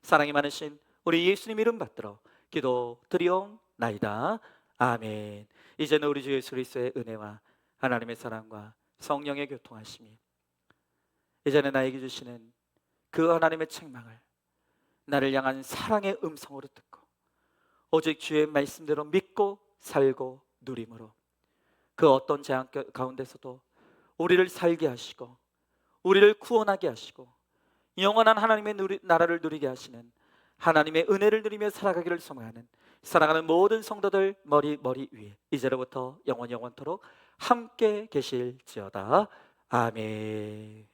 사랑이 많으신 우리 예수님 이름 받들어 기도드리옵나이다. 아멘. 이제는 우리 주 예수 그리스도의 은혜와 하나님의 사랑과 성령의 교통하심이 이제는 나에게 주시는 그 하나님의 책망을 나를 향한 사랑의 음성으로 듣고 오직 주의 말씀대로 믿고 살고 누림으로 그 어떤 재앙 가운데서도 우리를 살게 하시고 우리를 구원하게 하시고 영원한 하나님의 나라를 누리게 하시는 하나님의 은혜를 누리며 살아가기를 소망하는 사랑하는 모든 성도들 머리 위에 이제로부터 영원토록 함께 계실지어다. 아멘.